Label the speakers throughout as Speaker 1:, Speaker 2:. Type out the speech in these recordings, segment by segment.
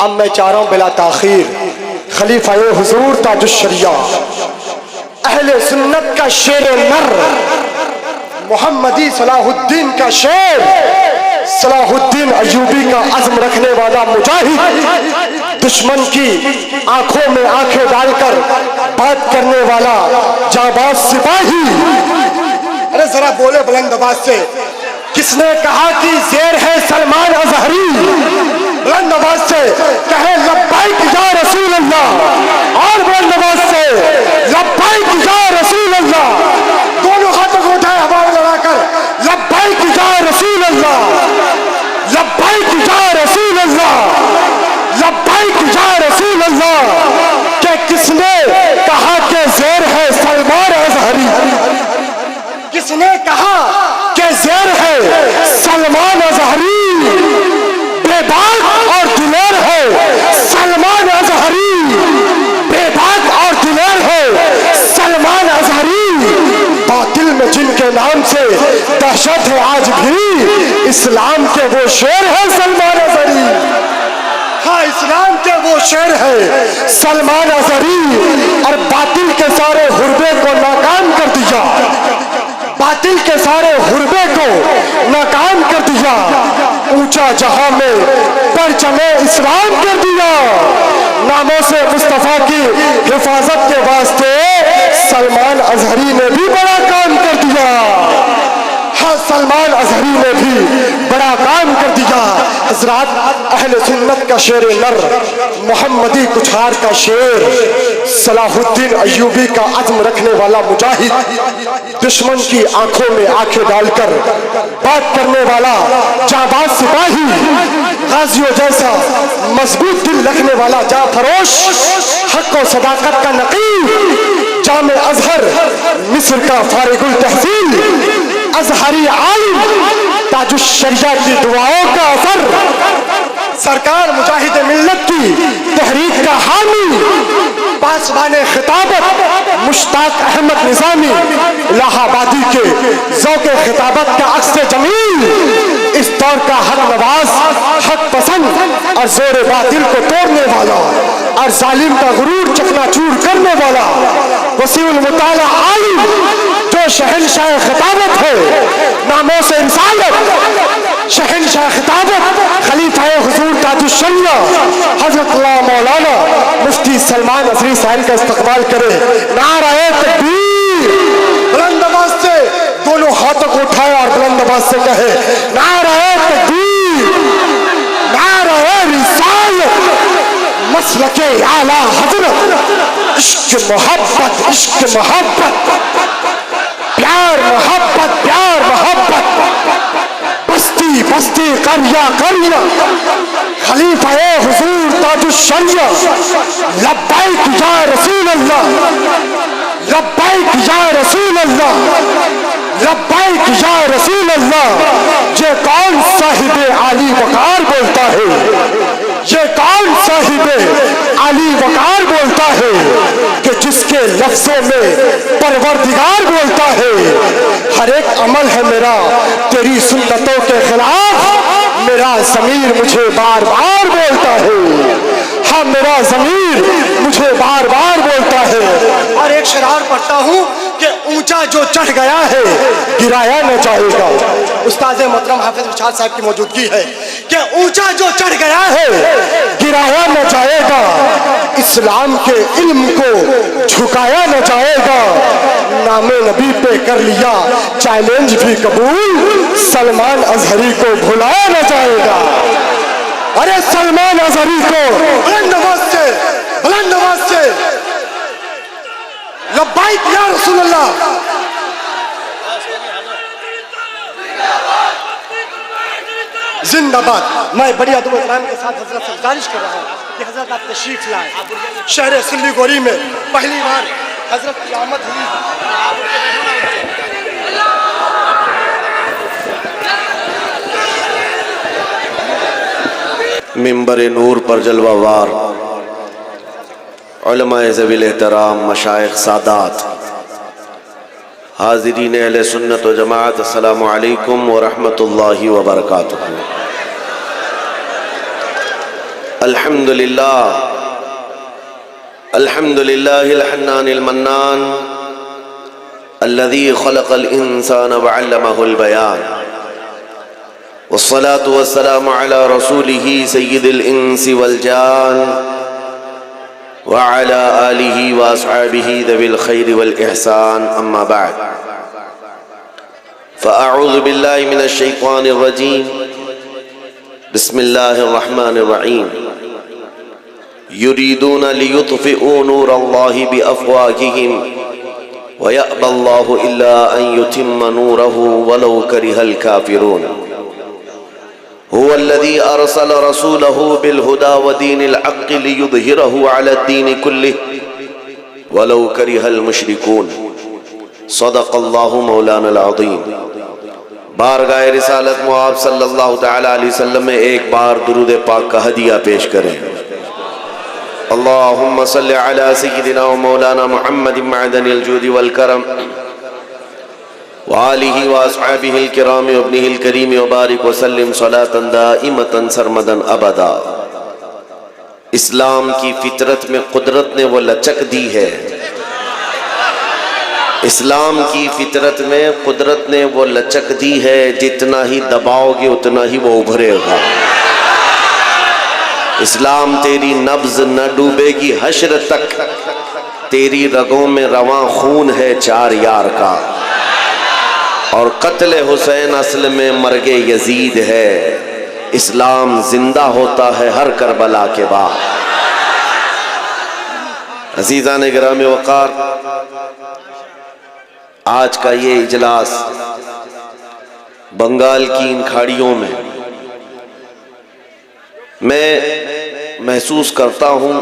Speaker 1: اب میں چاہ رہا ہوں بلا تاخیر خلیفہ حضور تاج الشریعہ اہل سنت کا شیر نر محمدی صلاح الدین کا شیر صلاح الدین ایوبی کا عزم رکھنے والا مجاہد دشمن کی آنکھوں میں آنکھیں ڈال کر بات کرنے والا جانباز سپاہی. ارے ذرا بولے بلند آواز سے. کس نے کہا کہ زیر ہے سلمان اظہری؟ بلند آواز سے کہے لبیک یا رسول اللہ. اور بلند آواز سے لبیک یا رسول اللہ. دونوں ہاتھوں کو اٹھائے ہوا میں لڑا کر لبیک یا رسول اللہ، لبیک یا رسول اللہ، لبیک یا رسول اللہ. کہ کس نے کہا کہ زیر ہے سلمان اظہری؟ کس نے کہا کہ زیر ہے سلمان اظہری؟ بے باک اور دلیر ہے سلمان اظہری، بے باک اور دلیر ہے سلمان اظہری. باطل میں جن کے نام سے دہشت ہے آج بھی، اسلام کے وہ شیر ہے سلمان اظہری. ہاں اسلام کے وہ شیر ہے سلمان اظہری. اور باطل کے سارے حربے کو ناکام کر دیا، باطل کے سارے حربے کو ناکام کر دیا، اونچا جہاں میں پرچم اسلام کر دیا. ناموس مصطفیٰ کی حفاظت کے واسطے سلمان اظہری نے بھی بڑا کام کر دیا. ہاں سلمان اظہری نے بھی بڑا کام کر دیا. حضرات اہل سنت کا شیر نر محمدی کچھار کا شیر صلاح الدین ایوبی کا عزم رکھنے والا مجاہد دشمن کی آنکھوں میں آنکھیں ڈال کر بات کرنے والا جانباز سپاہی غازیوں جیسا مضبوط دل رکھنے والا جاں فروش حق و صداقت کا نقیب جامع ازہر مصر کا فارغ التحصیل ازہری عالم تاج الشریعہ کی دعاؤں کا اثر سرکار مجاہد ملت کی تحریک کا حامی پاسبان خطابت مشتاق احمد نظامی الہ آبادی کے ذوق خطابت کا عکس جمیل اس دور کا حق نواز حق پسند اور زور باطل کو توڑنے والا اور ظالم کا غرور چکنا چور کرنے والا وسیع المطالعہ عالم جو شہنشاہ خطابت ہے ناموس انسانیت شہنشاہ خطابت خلیفہ حضور تاج الشریعہ حضرت اللہ مولانا مفتی سلمان اظہری صاحب کا استقبال کرے. نعرہ تکبیر. بلند آواز سے دونوں ہاتھوں کو اٹھائے اور بلند آواز سے کہے نعرہ تکبیر، نعرہ رسالت، مسلک اعلی حضرت، عشق محبت، عشق محبت، پیار محبت، پیار محبت، بستی بستی قریہ قریہ خلیفہ حضور تاج الشریعہ لبیک یا رسول اللہ، لبیک یا رسول اللہ، لبیک یا رسول اللہ. یہ کون صاحب عالی وقار بولتا ہے؟ یہ کون صاحب عالی وقار بولتا ہے کہ جس کے لفظوں میں پروردگار بولتا ہے ہر ایک عمل ہے میرا تیری سنتوں کے خلاف، میرا ضمیر مجھے بار بار بولتا ہے. ہاں میرا ضمیر مجھے بار بار بولتا ہے. اور ایک شعر پڑھتا ہوں کہ اونچا جو چڑھ گیا ہے گرایا نہ جائے گا. استاد محترم حافظ رشاد صاحب کی موجودگی ہے کہ اونچا جو چڑھ گیا ہے گرایا نہ جائے گا، اسلام کے علم کو جھکایا نہ جائے گا. نام نبی پہ کر لیا چیلنج بھی قبول، سلمان اظہری کو بھلایا نہ جائے گا. ارے سلمان اظہری کو بلند آواز سے، بلند آواز سے لبیک یا رسول اللہ. زندہ باد. میں بڑی ادب و احترام کے ساتھ حضرت سے گزارش کر رہا ہوں کہ حضرت آپ تشریف لائیں. شہر سلی گوری میں پہلی بار حضرت کی آمد ہوئی.
Speaker 2: منبر نور پر جلوہ وار علماء ذوی الاحترام مشائخ سادات حاضرین اہل سنت و جماعت السلام علیکم ورحمۃ اللہ وبرکاتہ. الحمد لله الحنان المنان الذي خلق الإنسان وعلمه البيان والصلاة والسلام على رسوله سيد الإنس والجان وعلى آله وأصحابه ذوي الخير والإحسان أما بعد فأعوذ بالله من الشيطان الرجيم بسم الله الرحمن الرحيم يريدون ليطفئوا نور الله بأفواههم ويأبى الله إلا أن يتم نوره ولو كره الكافرون هو الذي أرسل رسوله بالهدى ودين الحق ليظهره على الدين كله ولو كره المشركون صدق الله مولانا العظيم. بارگاہ رسالت معاب صلی اللہ تعالی علیہ وسلم میں ایک بار درود پاک کا ہدیہ پیش کریں. اللہم صلی علی سیدنا و مولانا محمد معدن الجود والکرم وآلہ واصحابہ الکرام وابنہ الکریم وبارک وسلم صلاة دائمتا سرمدا ابدا. اسلام کی فطرت میں قدرت نے وہ لچک دی ہے، اسلام کی فطرت میں قدرت نے وہ لچک دی ہے، جتنا ہی دباؤ گے اتنا ہی وہ ابھرے گا. اسلام تیری نبض نہ ڈوبے گی حشر تک، تیری رگوں میں رواں خون ہے چار یار کا، اور قتل حسین اصل میں مرگ یزید ہے. اسلام زندہ ہوتا ہے ہر کربلا کے بعد. عزیزان گرامی وقار، آج کا یہ اجلاس بنگال کی ان کھاڑیوں میں محسوس کرتا ہوں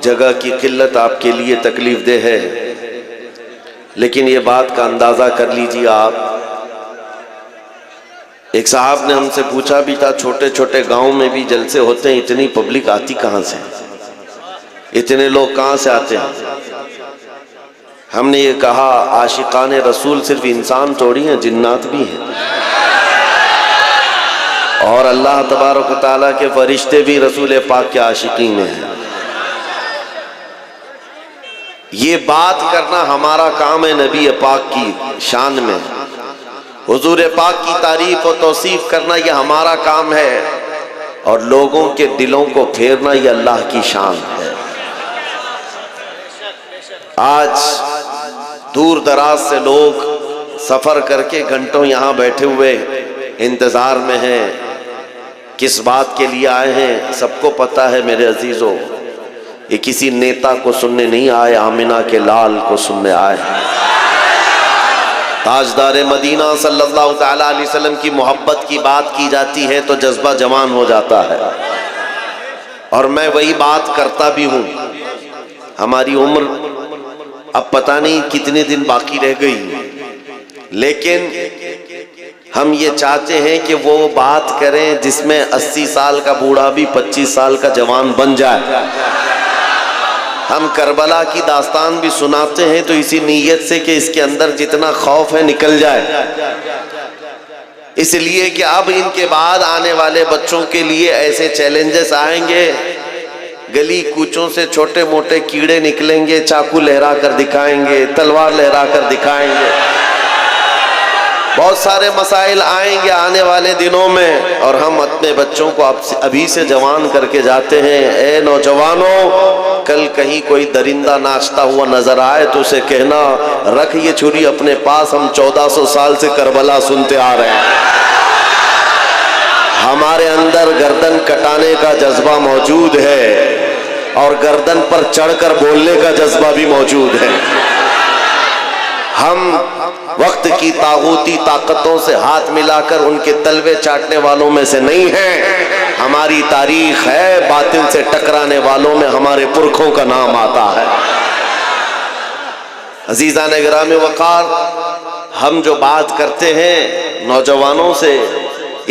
Speaker 2: جگہ کی قلت آپ کے لیے تکلیف دہ ہے، لیکن یہ بات کا اندازہ کر لیجیے آپ. ایک صاحب نے ہم سے پوچھا بھی تھا، چھوٹے چھوٹے گاؤں میں بھی جلسے ہوتے ہیں، اتنی پبلک آتی کہاں سے، اتنے لوگ کہاں سے آتے ہیں؟ ہم نے یہ کہا عاشقان رسول صرف انسان تھوڑی ہیں، جنات بھی ہیں، اور اللہ تبارک و تعالیٰ کے فرشتے بھی رسول پاک کے عاشقین ہیں. یہ بات کرنا ہمارا کام ہے، نبی پاک کی شان میں حضور پاک کی تعریف و توصیف کرنا یہ ہمارا کام ہے، اور لوگوں کے دلوں کو پھیرنا یہ اللہ کی شان ہے. آج دور دراز سے لوگ سفر کر کے گھنٹوں یہاں بیٹھے ہوئے انتظار میں ہیں. کس بات کے لیے آئے ہیں سب کو پتا ہے میرے عزیزوں، یہ کسی نیتا کو سننے نہیں آئے، آمنہ کے لال کو سننے آئے ہیں. تاجدار مدینہ صلی اللہ تعالیٰ علیہ وسلم کی محبت کی بات کی جاتی ہے تو جذبہ جوان ہو جاتا ہے، اور میں وہی بات کرتا بھی ہوں. ہماری عمر اب پتہ نہیں کتنے دن باقی رہ گئی، لیکن ہم یہ چاہتے ہیں کہ وہ بات کریں جس میں 80 سال کا بوڑھا بھی 25 سال کا جوان بن جائے. ہم کربلا کی داستان بھی سناتے ہیں تو اسی نیت سے کہ اس کے اندر جتنا خوف ہے نکل جائے، اس لیے کہ اب ان کے بعد آنے والے بچوں کے لیے ایسے چیلنجز آئیں گے، گلی کوچوں سے چھوٹے موٹے کیڑے نکلیں گے، چاقو لہرا کر دکھائیں گے، تلوار لہرا کر دکھائیں گے. بہت سارے مسائل آئیں گے آنے والے دنوں میں، اور ہم اپنے بچوں کو ابھی سے جوان کر کے جاتے ہیں. اے نوجوانوں، کل کہیں کوئی درندہ ناچتا ہوا نظر آئے تو اسے کہنا رکھ یہ چھری اپنے پاس، ہم 1400 سال سے کربلا سنتے آ رہے ہیں. ہمارے اندر گردن کٹانے کا جذبہ موجود ہے، اور گردن پر چڑھ کر بولنے کا جذبہ بھی موجود ہے. ہم وقت کی طاغوتی طاقتوں سے ہاتھ ملا کر ان کے تلوے چاٹنے والوں میں سے نہیں ہیں. ہماری تاریخ ہے، باطل سے ٹکرانے والوں میں ہمارے پرکھوں کا نام آتا ہے. عزیزان گرامی وقار، ہم جو بات کرتے ہیں نوجوانوں سے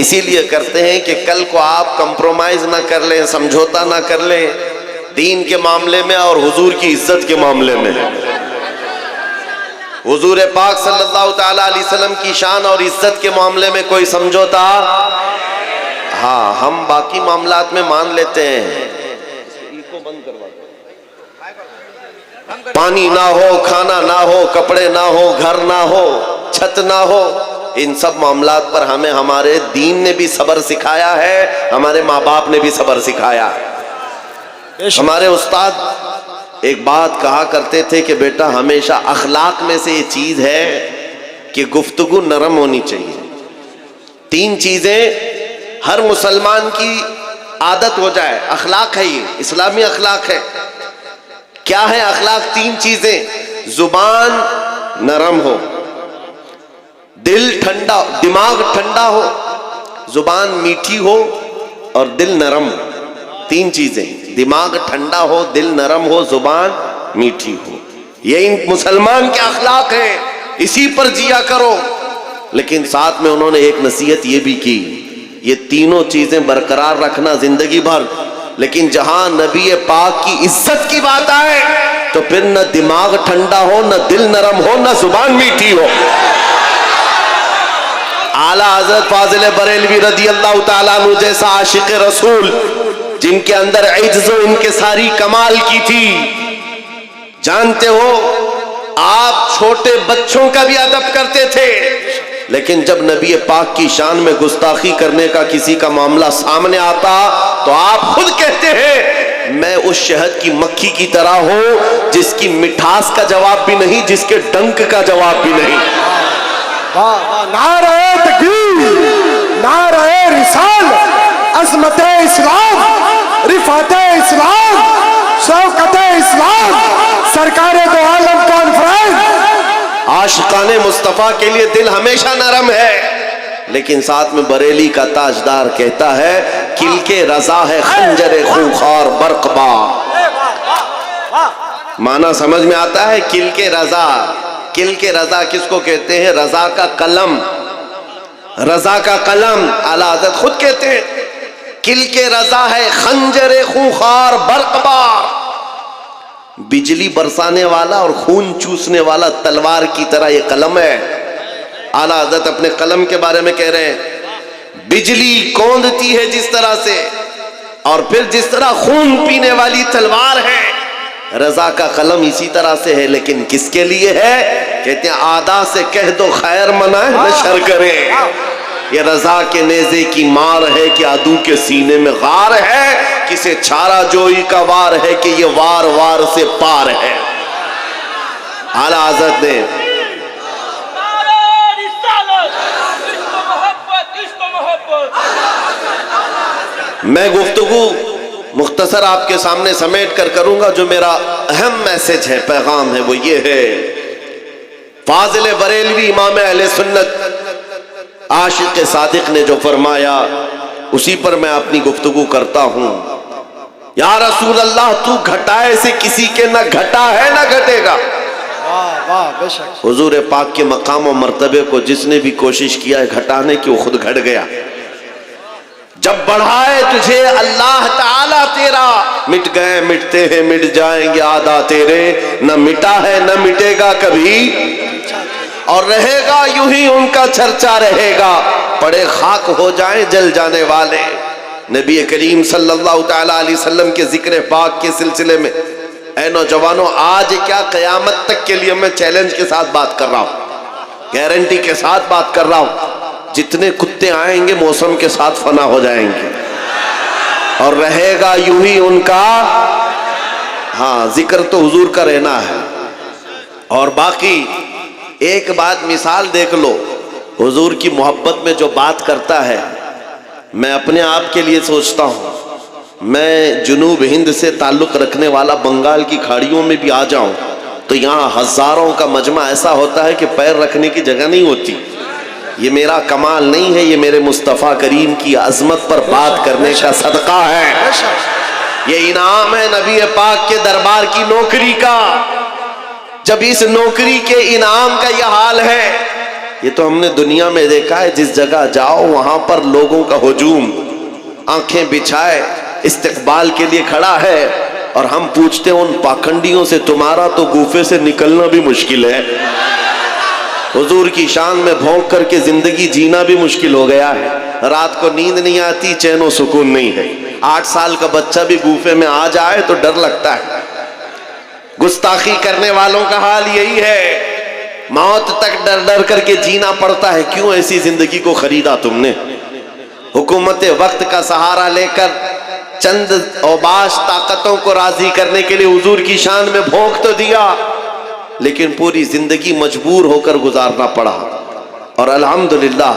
Speaker 2: اسی لیے کرتے ہیں کہ کل کو آپ کمپرومائز نہ کر لیں، سمجھوتا نہ کر لیں دین کے معاملے میں اور حضور کی عزت کے معاملے میں. حضور پاک صلی اللہ تعالیٰ علیہ وسلم کی شان اور عزت کے معاملے میں کوئی سمجھوتا، ہاں ہم باقی معاملات میں مان لیتے ہیں، بند کروا دو. پانی نہ ہو، کھانا نہ ہو، کپڑے نہ ہو، گھر نہ ہو، چھت نہ ہو، ان سب معاملات پر ہمیں ہمارے دین نے بھی صبر سکھایا ہے، ہمارے ماں باپ نے بھی صبر سکھایا ہے. ہمارے استاد ایک بات کہا کرتے تھے کہ بیٹا ہمیشہ اخلاق میں سے یہ چیز ہے کہ گفتگو نرم ہونی چاہیے. 3 چیزیں ہر مسلمان کی عادت ہو جائے. اخلاق ہے، یہ اسلامی اخلاق ہے. کیا ہے اخلاق؟ 3 چیزیں. زبان نرم ہو، دل ٹھنڈا، دماغ ٹھنڈا ہو، زبان میٹھی ہو اور دل نرم ہو. 3 چیزیں، دماغ ٹھنڈا ہو، دل نرم ہو، زبان میٹھی ہو. یہ ان مسلمان کے اخلاق ہیں، اسی پر جیا کرو. لیکن ساتھ میں انہوں نے ایک نصیحت یہ بھی کی، یہ تینوں چیزیں برقرار رکھنا زندگی بھر. لیکن جہاں نبی پاک کی عزت کی بات آئے تو پھر نہ دماغ ٹھنڈا ہو، نہ دل نرم ہو، نہ زبان میٹھی ہو. اعلیٰ حضرت فاضل بریلوی رضی اللہ تعالیٰ عنہ جیسا عاشق رسول، جن کے اندر عجز و انکساری کمال کی تھی. جانتے ہو آپ چھوٹے بچوں کا بھی ادب کرتے تھے، لیکن جب نبی پاک کی شان میں گستاخی کرنے کا کسی کا معاملہ سامنے آتا تو آپ خود کہتے ہیں میں اس شہد کی مکھی کی طرح ہوں جس کی مٹھاس کا جواب بھی نہیں، جس کے ڈنک کا جواب بھی نہیں.
Speaker 1: نعرہ تکبیر، نعرہ رسالت، عظمت اسلام، رفعت اسلام، شوکت اسلام، سرکار دو عالم کانفرنس.
Speaker 2: عاشقان مصطفیٰ کے لیے دل ہمیشہ نرم ہے، لیکن ساتھ میں بریلی کا تاجدار کہتا ہے کل کے رضا ہے خنجر خونخوار برق بار. معنی سمجھ میں آتا ہے؟ کل کے رضا، کل کے رضا کس کو کہتے ہیں؟ رضا کا قلم، رضا کا قلم. اعلیٰ حضرت خود کہتے ہیں کل کے رضا ہے خنجر خونخوار برق بار. بجلی برسانے والا اور خون چوسنے والا تلوار کی طرح یہ قلم ہے. اعلیٰ حضرت اپنے قلم کے بارے میں کہہ رہے ہیں بجلی کوندتی ہے جس طرح سے، اور پھر جس طرح خون پینے والی تلوار ہے، رضا کا قلم اسی طرح سے ہے. لیکن کس کے لیے ہے؟ کہتے ہیں آدھا سے کہہ دو خیر منائے نہ شر کرے. یہ رضا کے نیزے کی مار ہے کہ عدو کے سینے میں غار ہے، کسے چھارا جوئی کا وار ہے کہ یہ وار وار سے پار ہے. اعلیٰ حضرت نے میں گفتگو مختصر آپ کے سامنے سمیٹ کر کروں گا. جو میرا اہم میسج ہے، پیغام ہے، وہ یہ ہے فاضل بریلوی امام اہل سنت عاشق صادق نے جو فرمایا اسی پر میں اپنی گفتگو کرتا ہوں. یا رسول اللہ تو گھٹائے سے کسی کے نہ گھٹا ہے نہ گھٹے گا. حضور پاک کے مقام و مرتبے کو جس نے بھی کوشش کیا ہے گھٹانے کی وہ خود گھٹ گیا. جب بڑھائے تجھے اللہ تعالیٰ تیرا، مٹ گئے مٹتے ہیں مٹ جائیں گے آدھا تیرے، نہ مٹا ہے نہ مٹے گا کبھی، اور رہے گا یوں ہی ان کا چرچا رہے گا، پڑے خاک ہو جائیں جل جانے والے. نبی کریم صلی اللہ تعالیٰ علیہ وسلم کے ذکر پاک کے سلسلے میں اے نوجوانوں، آج کیا قیامت تک کے لیے میں چیلنج کے ساتھ بات کر رہا ہوں، گارنٹی کے ساتھ بات کر رہا ہوں. جتنے کتے آئیں گے موسم کے ساتھ فنا ہو جائیں گے، اور رہے گا یوں ہی ان کا، ہاں ذکر تو حضور کا رہنا ہے. اور باقی ایک بات مثال دیکھ لو، حضور کی محبت میں جو بات کرتا ہے، میں اپنے آپ کے لیے سوچتا ہوں میں جنوب ہند سے تعلق رکھنے والا بنگال کی کھاڑیوں میں بھی آ جاؤں تو یہاں ہزاروں کا مجمع ایسا ہوتا ہے کہ پیر رکھنے کی جگہ نہیں ہوتی. یہ میرا کمال نہیں ہے، یہ میرے مصطفیٰ کریم کی عظمت پر بات کرنے کا صدقہ ہے. یہ انعام ہے نبی پاک کے دربار کی نوکری کا. جب اس نوکری کے انعام کا یہ حال ہے، یہ تو ہم نے دنیا میں دیکھا ہے، جس جگہ جاؤ وہاں پر لوگوں کا ہجوم، آنکھیں بچھائے استقبال کے لیے کھڑا ہے، اور ہم پوچھتے ہیں ان پاکھنڈیوں سے تمہارا تو گوفے سے نکلنا بھی مشکل ہے. حضور کی شان میں بھونک کر کے زندگی جینا بھی مشکل ہو گیا ہے. رات کو نیند نہیں آتی، چین و سکون نہیں ہے. 8 سال کا بچہ بھی گوفے میں آ جائے تو ڈر لگتا ہے. گستاخی کرنے والوں کا حال یہی ہے، موت تک ڈر ڈر کر کے جینا پڑتا ہے. کیوں ایسی زندگی کو خریدا تم نے؟ حکومت وقت کا سہارا لے کر چند اوباش طاقتوں کو راضی کرنے کے لیے حضور کی شان میں بھونک تو دیا، لیکن پوری زندگی مجبور ہو کر گزارنا پڑا. اور الحمدللہ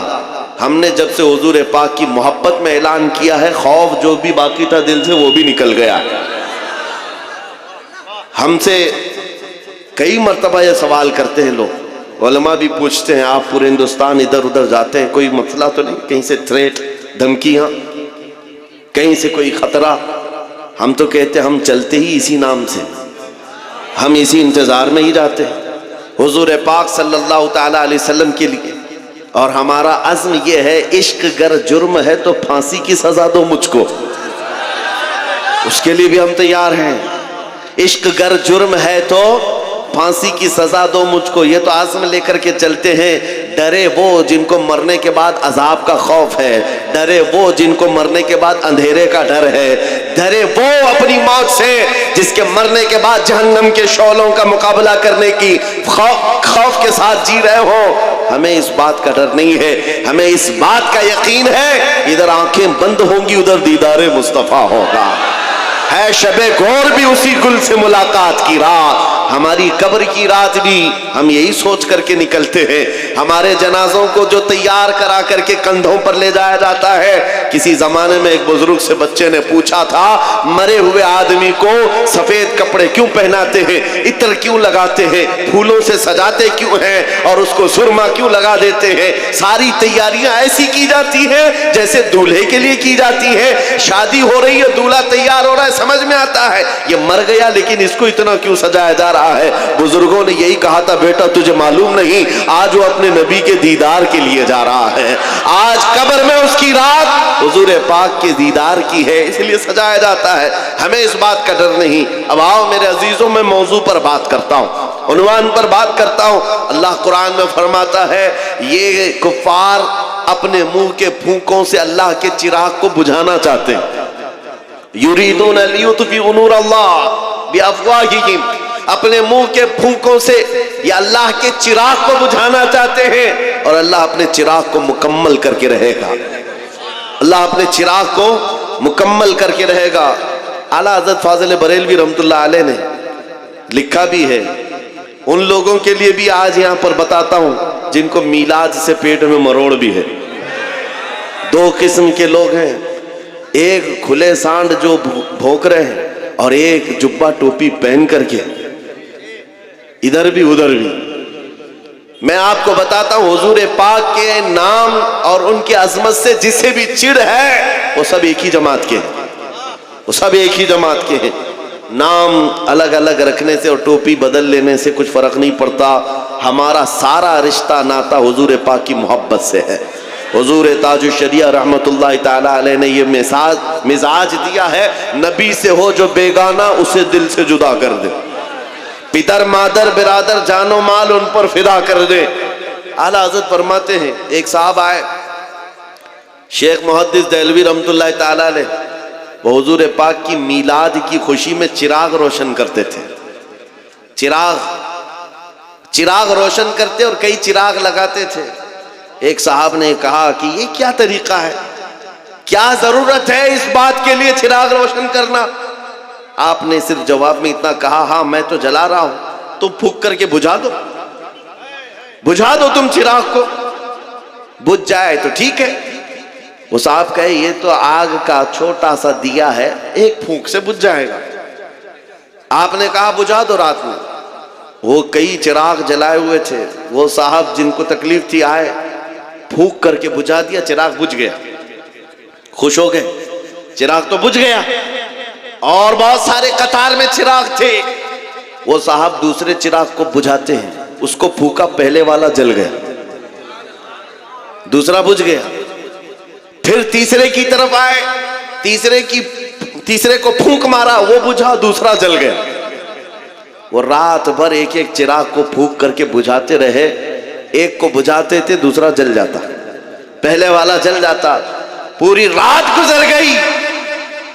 Speaker 2: ہم نے جب سے حضور پاک کی محبت میں اعلان کیا ہے، خوف جو بھی باقی تھا دل سے وہ بھی نکل گیا. ہم سے کئی مرتبہ یہ سوال کرتے ہیں لوگ، علماء بھی پوچھتے ہیں، آپ پورے ہندوستان ادھر ادھر جاتے ہیں، کوئی مسئلہ تو نہیں؟ کہیں سے تھریٹ، دھمکیاں، کہیں سے کوئی خطرہ؟ ہم تو کہتے ہم چلتے ہی اسی نام سے، ہم اسی انتظار میں ہی جاتے ہیں حضور پاک صلی اللہ تعالی علیہ وسلم کے لیے. اور ہمارا عزم یہ ہے، عشق گر جرم ہے تو پھانسی کی سزا دو مجھ کو، اس کے لیے بھی ہم تیار ہیں. عشق گر جرم ہے تو پھانسی کی سزا دو مجھ کو، یہ تو عزم لے کر کے چلتے ہیں. ڈرے وہ جن کو مرنے کے بعد عذاب کا خوف ہے، ڈرے وہ جن کو مرنے کے بعد اندھیرے کا ڈر ہے، ڈرے وہ اپنی موت سے جس کے مرنے کے بعد جہنم کے شعلوں کا مقابلہ کرنے کی خوف کے ساتھ جی رہے ہوں. ہمیں اس بات کا ڈر نہیں ہے، ہمیں اس بات کا یقین ہے، ادھر آنکھیں بند ہوں گی ادھر دیدار مصطفیٰ ہوگا. ہے شب گور بھی اسی گل سے ملاقات کی رات، ہماری قبر کی رات بھی ہم یہی سوچ کر کے نکلتے ہیں. ہمارے جنازوں کو جو تیار کرا کر کے کندھوں پر لے جایا جاتا ہے، کسی زمانے میں ایک بزرگ سے بچے نے پوچھا تھا، مرے ہوئے آدمی کو سفید کپڑے کیوں پہناتے ہیں، عطر کیوں لگاتے ہیں، پھولوں سے سجاتے کیوں ہیں، اور اس کو سرما کیوں لگا دیتے ہیں؟ ساری تیاریاں ایسی کی جاتی ہیں جیسے دولہے کے لیے کی جاتی ہے. شادی ہو رہی ہے، دولہا تیار ہو رہا ہے، سمجھ میں آتا ہے یہ مر گیا لیکن اس کو اتنا کیوں سجایا جا رہا ہے. بزرگوں نے یہی کہا تھا، بیٹا تجھے معلوم نہیں، آج وہ اپنے نبی کے دیدار کے لیے جا رہا ہے، آج قبر میں اس کی رات حضور پاک کے دیدار کی ہے، اس لیے سجایا جاتا ہے. ہمیں اس بات کا ڈر نہیں. اب آؤ میرے عزیزوں، میں موضوع پر بات کرتا ہوں، عنوان پر بات کرتا ہوں. اللہ قرآن میں فرماتا ہے، یہ کفار اپنے منہ کے پھونکوں سے اللہ کے چراغ کو بجھانا چاہتے ہیں. یریدون لیطفئوا نور اللہ بافواہہم، اپنے منہ کے پھونکوں سے یہ اللہ کے چراغ کو بجھانا چاہتے ہیں، اور اللہ اپنے چراغ کو مکمل کر کے رہے گا. اللہ اپنے چراغ کو مکمل کر کے رہے گا. اعلیٰ حضرت فاضل بریلوی رحمت اللہ علیہ نے لکھا بھی ہے، ان لوگوں کے لیے بھی آج یہاں پر بتاتا ہوں جن کو میلاد سے پیٹ میں مروڑ بھی ہے. 2 قسم کے لوگ ہیں، ایک کھلے سانڈ جو بھونک رہے ہیں، اور ایک جبہ ٹوپی پہن کر کے ادھر بھی ادھر بھی. میں آپ کو بتاتا ہوں، حضور پاک کے نام اور ان کی عظمت سے جسے بھی چڑ ہے وہ سب ایک ہی جماعت کے ہیں، وہ سب ایک ہی جماعت کے ہیں. نام الگ الگ رکھنے سے اور ٹوپی بدل لینے سے کچھ فرق نہیں پڑتا. ہمارا سارا رشتہ ناتا حضور پاک کی محبت سے ہے. حضور تاج الشریعہ رحمت اللہ تعالی علیہ نے یہ مزاج دیا ہے، نبی سے ہو جو بیگانہ اسے دل سے جدا کر دے، پدر مادر برادر جان و مال ان پر فدا کر دے. اعلیٰ حضرت فرماتے ہیں، ایک صاحب آئے، شیخ محدث دہلوی رحمت اللہ تعالی علیہ، وہ حضور پاک کی میلاد کی خوشی میں چراغ روشن کرتے تھے. چراغ روشن کرتے اور کئی چراغ لگاتے تھے. ایک صاحب نے کہا کہ یہ کیا طریقہ ہے، کیا ضرورت ہے اس بات کے لیے چراغ روشن کرنا؟ آپ نے صرف جواب میں اتنا کہا، ہاں میں تو جلا رہا ہوں، تم پھونک کر کے بجھا دو، بجھا دو تم چراغ کو، بجھ جائے تو ٹھیک ہے. وہ صاحب کہے یہ تو آگ کا چھوٹا سا دیا ہے، ایک پھونک سے بجھ جائے گا. آپ نے کہا بجھا دو. رات میں وہ کئی چراغ جلائے ہوئے تھے، وہ صاحب جن کو تکلیف تھی آئے، پھونک کر کے بجھا دیا، چراغ بجھ گیا. خوش ہو گئے، چراغ تو بجھ گیا. اور بہت سارے قطار میں چراغ تھے. وہ صاحب دوسرے چراغ کو بجھاتے ہیں، اس کو پھونکا، پہلے والا جل گیا، دوسرا بجھ گیا. پھر تیسرے کی طرف آئے، تیسرے کو پھونک مارا، وہ بجھا، دوسرا جل گیا. وہ رات بھر ایک ایک چراغ کو پھونک کر کے بجھاتے رہے. ایک کو بجھاتے تھے، دوسرا جل جاتا، پہلے والا جل جاتا. پوری رات گزر گئی،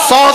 Speaker 1: 100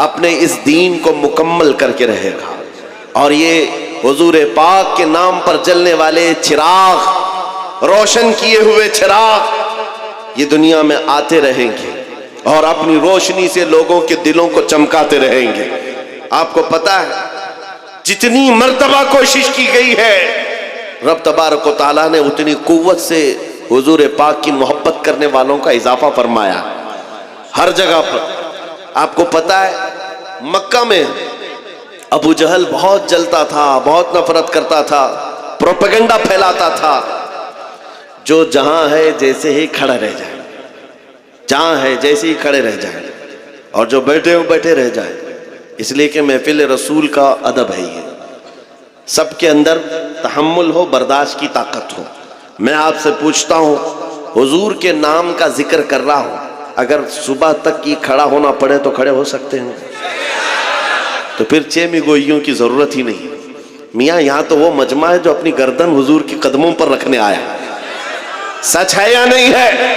Speaker 2: اپنے اس دین کو مکمل کر کے رہے گا. اور یہ حضور پاک کے نام پر جلنے والے چراغ، روشن کیے ہوئے چراغ، یہ دنیا میں آتے رہیں گے اور اپنی روشنی سے لوگوں کے دلوں کو چمکاتے رہیں گے. آپ کو پتا ہے جتنی مرتبہ کوشش کی گئی ہے، رب تبارک و تعالیٰ نے اتنی قوت سے حضور پاک کی محبت کرنے والوں کا اضافہ فرمایا ہر جگہ پر. آپ کو پتا ہے مکہ میں ابو جہل بہت جلتا تھا، بہت نفرت کرتا تھا، پروپیگنڈا پھیلاتا تھا. جو جہاں ہے جیسے ہی کھڑا رہ جائے، جہاں ہے جیسے ہی کھڑے رہ جائے، اور جو بیٹھے ہو بیٹھے رہ جائے. اس لیے کہ محفل رسول کا ادب ہے یہ، سب کے اندر تحمل ہو، برداشت کی طاقت ہو. میں آپ سے پوچھتا ہوں، حضور کے نام کا ذکر کر رہا ہوں، اگر صبح تک یہ کھڑا ہونا پڑے تو کھڑے ہو سکتے ہیں؟ تو پھر چیمی گوئیوں کی ضرورت ہی نہیں. میاں یہاں تو وہ مجمع ہے جو اپنی گردن حضور کے قدموں پر رکھنے آیا. سچ ہے یا نہیں ہے؟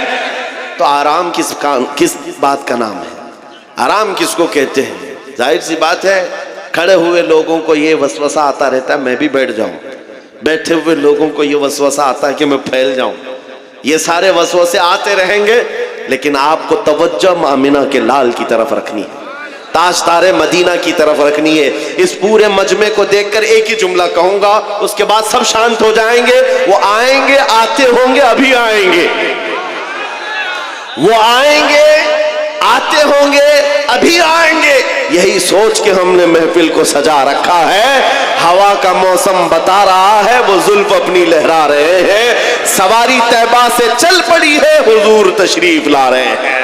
Speaker 2: تو آرام کس بات کا نام ہے؟ آرام کس کو کہتے ہیں؟ ظاہر سی بات ہے کھڑے ہوئے لوگوں کو یہ وسوسہ آتا رہتا ہے میں بھی بیٹھ جاؤں، بیٹھے ہوئے لوگوں کو یہ وسوسہ آتا ہے کہ میں پھیل جاؤں. یہ سارے وسوسے آتے رہیں گے، لیکن آپ کو توجہ آمنہ کے لال کی طرف رکھنی ہے، تاجدار مدینہ کی طرف رکھنی ہے. اس پورے مجمع کو دیکھ کر ایک ہی جملہ کہوں گا، اس کے بعد سب شانت ہو جائیں گے. وہ آئیں گے، آتے ہوں گے، ابھی آئیں گے. وہ آئیں گے، آتے ہوں گے، ابھی آئیں گے. یہی سوچ کے ہم نے محفل کو سجا رکھا ہے. ہوا کا موسم بتا رہا ہے، وہ زلف اپنی لہرا رہے ہیں. سواری طیبہ سے چل پڑی ہے، حضور تشریف لا رہے ہیں.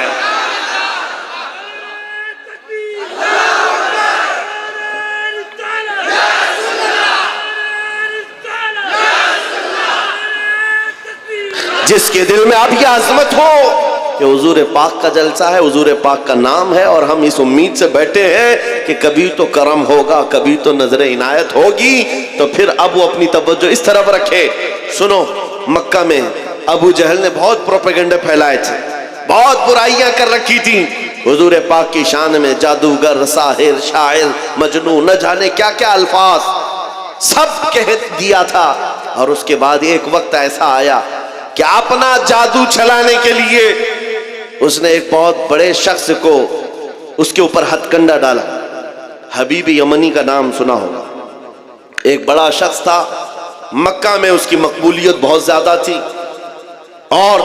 Speaker 2: جس کے دل میں اب یہ عظمت ہو کہ حضور پاک کا جلسہ ہے، حضور پاک کا نام ہے، اور ہم اس امید سے بیٹھے ہیں کہ کبھی تو کرم ہوگا، کبھی تو نظر عنایت ہوگی، تو پھر اب وہ اپنی توجہ اس طرف رکھے. سنو، مکہ میں ابو جہل نے بہت پروپیگنڈے پھیلائے تھے، بہت برائیاں کر رکھی تھی حضور پاک کی شان میں. جادوگر، ساحر، شاعر، مجنون، نہ جانے کیا کیا الفاظ سب کہہ دیا تھا. اور اس کے بعد ایک وقت ایسا آیا کہ اپنا جادو چلانے کے لیے اس نے ایک بہت بڑے شخص کو اس کے اوپر ہتھ کنڈا ڈالا. حبیب یمنی کا نام سنا ہوگا. ایک بڑا شخص تھا مکہ میں، اس کی مقبولیت بہت زیادہ تھی. اور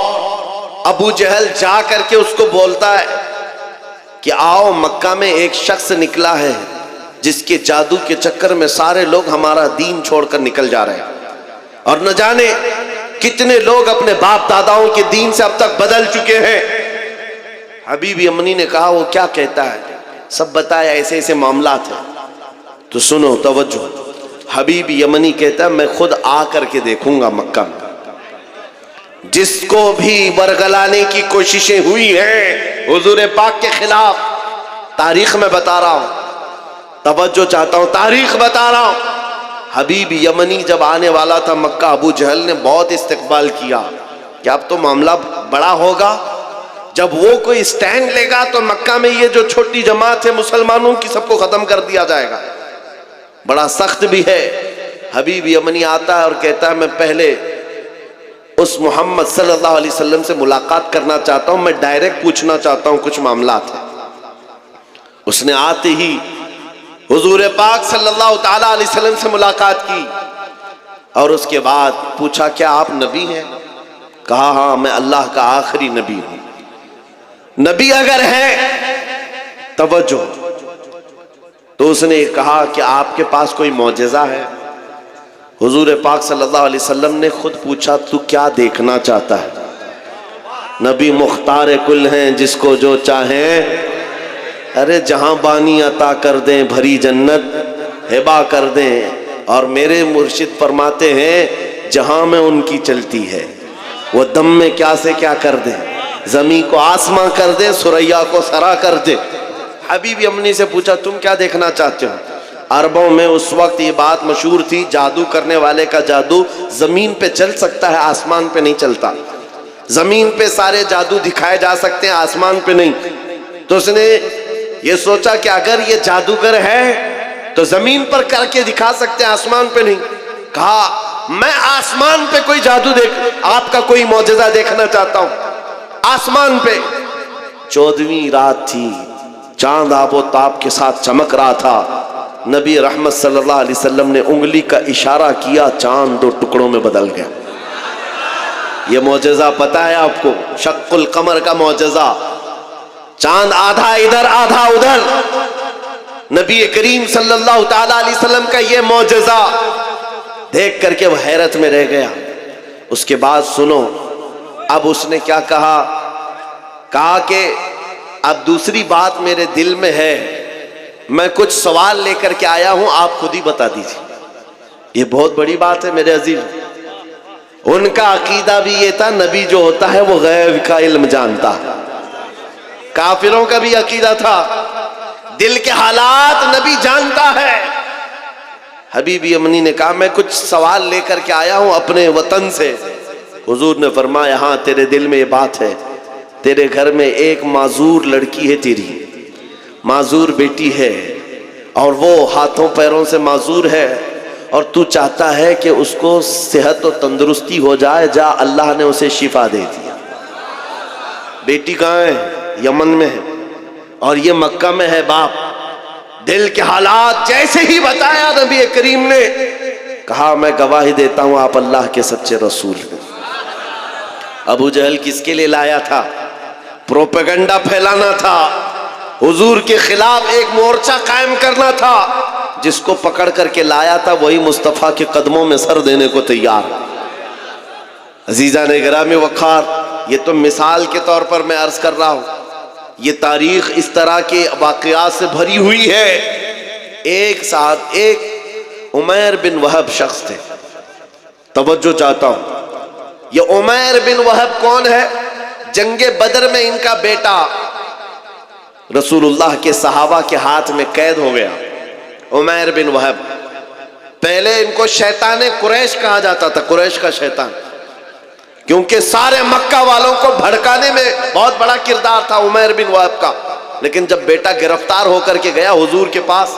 Speaker 2: ابو جہل جا کر کے اس کو بولتا ہے کہ آؤ، مکہ میں ایک شخص نکلا ہے جس کے جادو کے چکر میں سارے لوگ ہمارا دین چھوڑ کر نکل جا رہے ہیں، اور نہ جانے کتنے لوگ اپنے باپ داداؤں کے دین سے اب تک بدل چکے ہیں. حبیب یمنی نے کہا وہ کیا کہتا ہے؟ سب بتایا ایسے ایسے معاملات ہیں. تو سنو، توجہ. حبیب یمنی کہتا ہے میں خود آ کر کے دیکھوں گا مکہ میں. جس کو بھی برگلانے کی کوششیں ہوئی ہیں حضور پاک کے خلاف، تاریخ میں بتا رہا ہوں، توجہ چاہتا ہوں، تاریخ بتا رہا ہوں. حبیب یمنی جب آنے والا تھا مکہ، ابو جہل نے بہت استقبال کیا کہ اب تو معاملہ بڑا ہوگا، جب وہ کوئی سٹینڈ لے گا تو مکہ میں یہ جو چھوٹی جماعت ہے مسلمانوں کی سب کو ختم کر دیا جائے گا. بڑا سخت بھی ہے. حبیب یمنی آتا ہے اور کہتا ہے میں پہلے اس محمد صلی اللہ علیہ وسلم سے ملاقات کرنا چاہتا ہوں، میں ڈائریکٹ پوچھنا چاہتا ہوں کچھ معاملات ہیں. اس نے آتے ہی حضور پاک صلی اللہ تعالی علیہ وسلم سے ملاقات کی، اور اس کے بعد پوچھا کیا آپ نبی ہیں؟ کہا ہاں میں اللہ کا آخری نبی ہوں. نبی اگر ہے، توجہ، تو اس نے کہا کہ آپ کے پاس کوئی معجزہ ہے؟ حضور پاک صلی اللہ علیہ وسلم نے خود پوچھا تو کیا دیکھنا چاہتا ہے؟ نبی مختار کل ہیں، جس کو جو چاہیں، ارے جہاں بانی عطا کر دیں، بھری جنت ہبا کر دیں. اور میرے مرشد فرماتے ہیں جہاں میں ان کی چلتی ہے وہ دم میں کیا سے کیا کر دیں، زمین کو آسماں کر دیں، سریا کو سرا کر دیں. حبیب یمنی سے پوچھا تم کیا دیکھنا چاہتے ہو؟ عربوں میں اس وقت یہ بات مشہور تھی، جادو کرنے والے کا جادو زمین پہ چل سکتا ہے، آسمان پہ نہیں چلتا. زمین پہ سارے جادو دکھائے جا سکتے ہیں، آسمان پہ نہیں. تو اس نے یہ سوچا کہ اگر یہ جادوگر ہے تو زمین پر کر کے دکھا سکتے ہیں، آسمان پہ نہیں. کہا میں آسمان پہ کوئی جادو آپ کا کوئی معجزہ دیکھنا چاہتا ہوں. آسمان پہ 14ویں رات تھی، چاند آب و تاب کے ساتھ چمک رہا تھا. نبی رحمت صلی اللہ علیہ وسلم نے انگلی کا اشارہ کیا، چاند 2 ٹکڑوں میں بدل گیا. یہ معجزہ پتا ہے آپ کو؟ شق القمر کا معجزہ. چاند آدھا ادھر آدھا ادھر. نبی کریم صلی اللہ تعالی علیہ وسلم کا یہ معجزہ دیکھ کر کے وہ حیرت میں رہ گیا. اس کے بعد سنو اب اس نے کیا کہا کہ اب دوسری بات میرے دل میں ہے، میں کچھ سوال لے کر کے آیا ہوں، آپ خود ہی بتا دیجیے. یہ بہت بڑی بات ہے میرے عزیز. ان کا عقیدہ بھی یہ تھا نبی جو ہوتا ہے وہ غیب کا علم جانتا. کافروں کا بھی عقیدہ تھا دل کے حالات نبی جانتا ہے. حبیبی امنی نے کہا میں کچھ سوال لے کر کے آیا ہوں اپنے وطن سے. حضور نے فرمایا ہاں تیرے دل میں یہ بات ہے، تیرے گھر میں ایک معذور لڑکی ہے، تیری معذور بیٹی ہے، اور وہ ہاتھوں پیروں سے معذور ہے، اور تو چاہتا ہے کہ اس کو صحت و تندرستی ہو جائے. جا اللہ نے اسے شفا دے دیا. بیٹی کہاں ہے؟ یمن میں ہے، اور یہ مکہ میں ہے. باپ دل کے حالات جیسے ہی بتایا نبی کریم نے کہا میں گواہی دیتا ہوں آپ اللہ کے سچے رسول ہیں. ابو جہل کس کے لیے لایا تھا؟ پروپیگنڈا پھیلانا تھا، حضور کے خلاف ایک مورچہ قائم کرنا تھا. جس کو پکڑ کر کے لایا تھا وہی مصطفیٰ کے قدموں میں سر دینے کو تیار. عزیزان گرامی وقار، یہ تو مثال کے طور پر میں عرض کر رہا ہوں. یہ تاریخ اس طرح کے واقعات سے بھری ہوئی ہے. ایک عمیر بن وہب شخص تھے. توجہ چاہتا ہوں، یہ عمیر بن وہب کون ہے؟ جنگ بدر میں ان کا بیٹا رسول اللہ کے صحابہ کے ہاتھ میں قید ہو گیا. عمیر بن وہب، پہلے ان کو شیطان قریش کہا جاتا تھا، قریش کا شیطان، کیونکہ سارے مکہ والوں کو بھڑکانے میں بہت بڑا کردار تھا عمیر بن وہب کا. لیکن جب بیٹا گرفتار ہو کر کے گیا حضور کے پاس،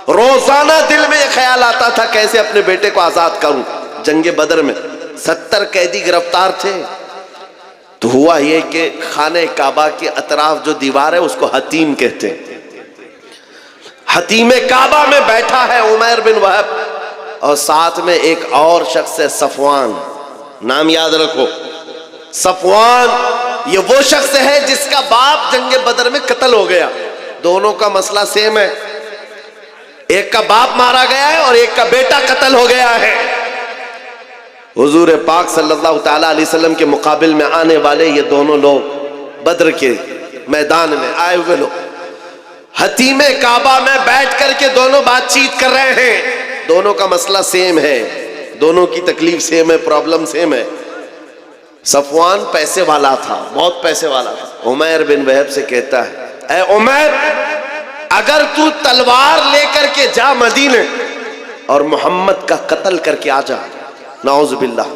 Speaker 2: روزانہ دل میں یہ خیال آتا تھا کیسے اپنے بیٹے کو آزاد کروں. جنگ بدر میں 70 قیدی گرفتار تھے. تو ہوا یہ کہ خانہ کعبہ کے اطراف جو دیوار ہے اس کو حتیم کہتے ہیں. حتیم کعبہ میں بیٹھا ہے عمیر بن وہب، اور ساتھ میں ایک اور شخص ہے صفوان. نام یاد رکھو، صفوان یہ وہ شخص ہے جس کا باپ جنگ بدر میں قتل ہو گیا. دونوں کا مسئلہ سیم ہے، ایک کا باپ مارا گیا ہے اور ایک کا بیٹا قتل ہو گیا ہے. حضور پاک صلی اللہ تعالی علیہ وسلم کے مقابل میں آنے والے یہ دونوں لوگ بدر کے میدان میں آئے ہوئے لوگ حتیم کعبہ میں بیٹھ کر کے دونوں بات چیت کر رہے ہیں. دونوں کا مسئلہ سیم ہے، دونوں کی تکلیف سیم ہے، پرابلم سیم ہے. صفوان پیسے والا تھا، بہت پیسے والا تھا. عمیر بن وہب سے کہتا ہے اے عمیر، اگر تو تلوار لے کر کے جا مدینے اور محمد کا قتل کر کے آ جا. نعوذ باللہ،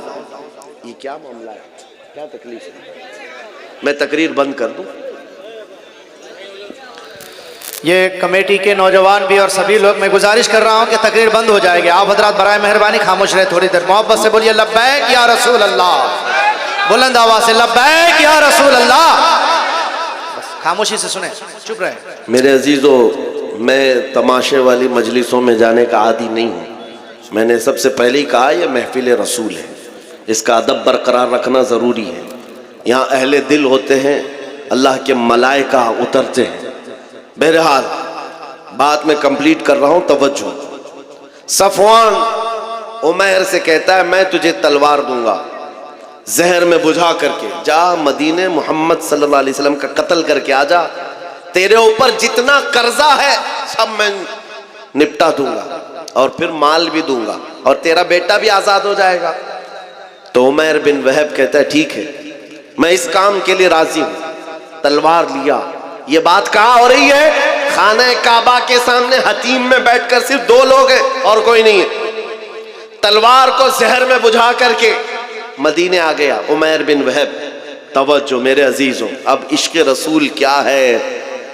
Speaker 2: یہ کیا معاملہ ہے، کیا تکلیف ہے؟ میں تقریر بند کر دوں؟
Speaker 3: یہ کمیٹی کے نوجوان بھی اور سبھی لوگ، میں گزارش کر رہا ہوں کہ تقریر بند ہو جائے گی. آپ حضرات برائے مہربانی خاموش رہے تھوڑی دیر. محبت سے بولیے لبیک یا رسول اللہ. بلند آواز سے لبیک یا رسول اللہ. بس خاموشی سے سنیں، چپ رہے.
Speaker 2: میرے عزیزو، میں تماشے والی مجلسوں میں جانے کا عادی نہیں ہوں. میں نے سب سے پہلے ہی کہا یہ محفل رسول ہے، اس کا ادب برقرار رکھنا ضروری ہے. یہاں اہل دل ہوتے ہیں، اللہ کے ملائکہ اترتے ہیں. بہرحال بات میں کمپلیٹ کر رہا ہوں، توجہ. صفوان عمیر سے کہتا ہے میں تجھے تلوار دوں گا، زہر میں بجھا کر کے جا مدینے محمد صلی اللہ علیہ وسلم کا قتل کر کے آ جا. تیرے اوپر جتنا قرضہ ہے سب میں نپٹا دوں گا، اور پھر مال بھی دوں گا، اور تیرا بیٹا بھی آزاد ہو جائے گا. تو عمیر بن وہب کہتا ہے ٹھیک ہے، میں اس کام کے لیے راضی ہوں. تلوار لیا. یہ بات کہاں ہو رہی ہے؟ خانہ کعبہ کے سامنے حتیم میں بیٹھ کر صرف 2 لوگ ہیں اور کوئی نہیں ہے. تلوار کو زہر میں بجھا کر کے مدینے آ گیا عمیر بن وہب. توجہ میرے عزیزوں، اب عشق رسول کیا ہے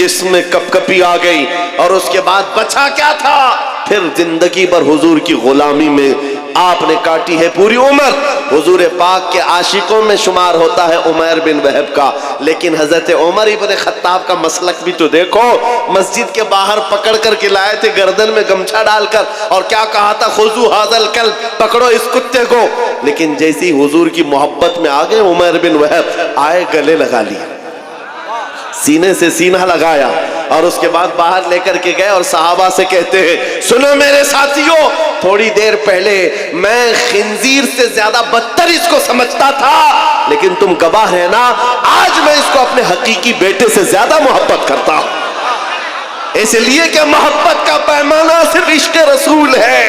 Speaker 2: جسم میں کپکپی آ گئی، اور اس کے بعد بچا کیا تھا؟ پھر زندگی بھر حضور کی غلامی میں آپ نے کاٹی ہے پوری عمر۔ حضور پاک کے عاشقوں میں شمار ہوتا ہے عمیر بن وہب کا، لیکن حضرت عمر ابن خطاب کا مسلک بھی تو دیکھو، مسجد کے باہر پکڑ کر کے لائے تھے گردن میں گمچھا ڈال کر، اور کیا کہا تھا؟ خذو ھذا الکلب، پکڑو اس کتے کو۔ لیکن جیسی حضور کی محبت میں آ گئے عمیر بن وہب، آئے گلے لگا لیا، سینے سے سینہ لگایا، اور اس کے بعد باہر لے کر کے گئے اور صحابہ سے کہتے ہیں سنو میرے ساتھیوں، تھوڑی دیر پہلے میں خنزیر سے زیادہ بدتر اس کو سمجھتا تھا، لیکن تم گواہ ہے نا، آج میں اس کو اپنے حقیقی بیٹے سے زیادہ محبت کرتا ہوں، اس لیے کہ محبت کا پیمانہ صرف عشق رسول ہے،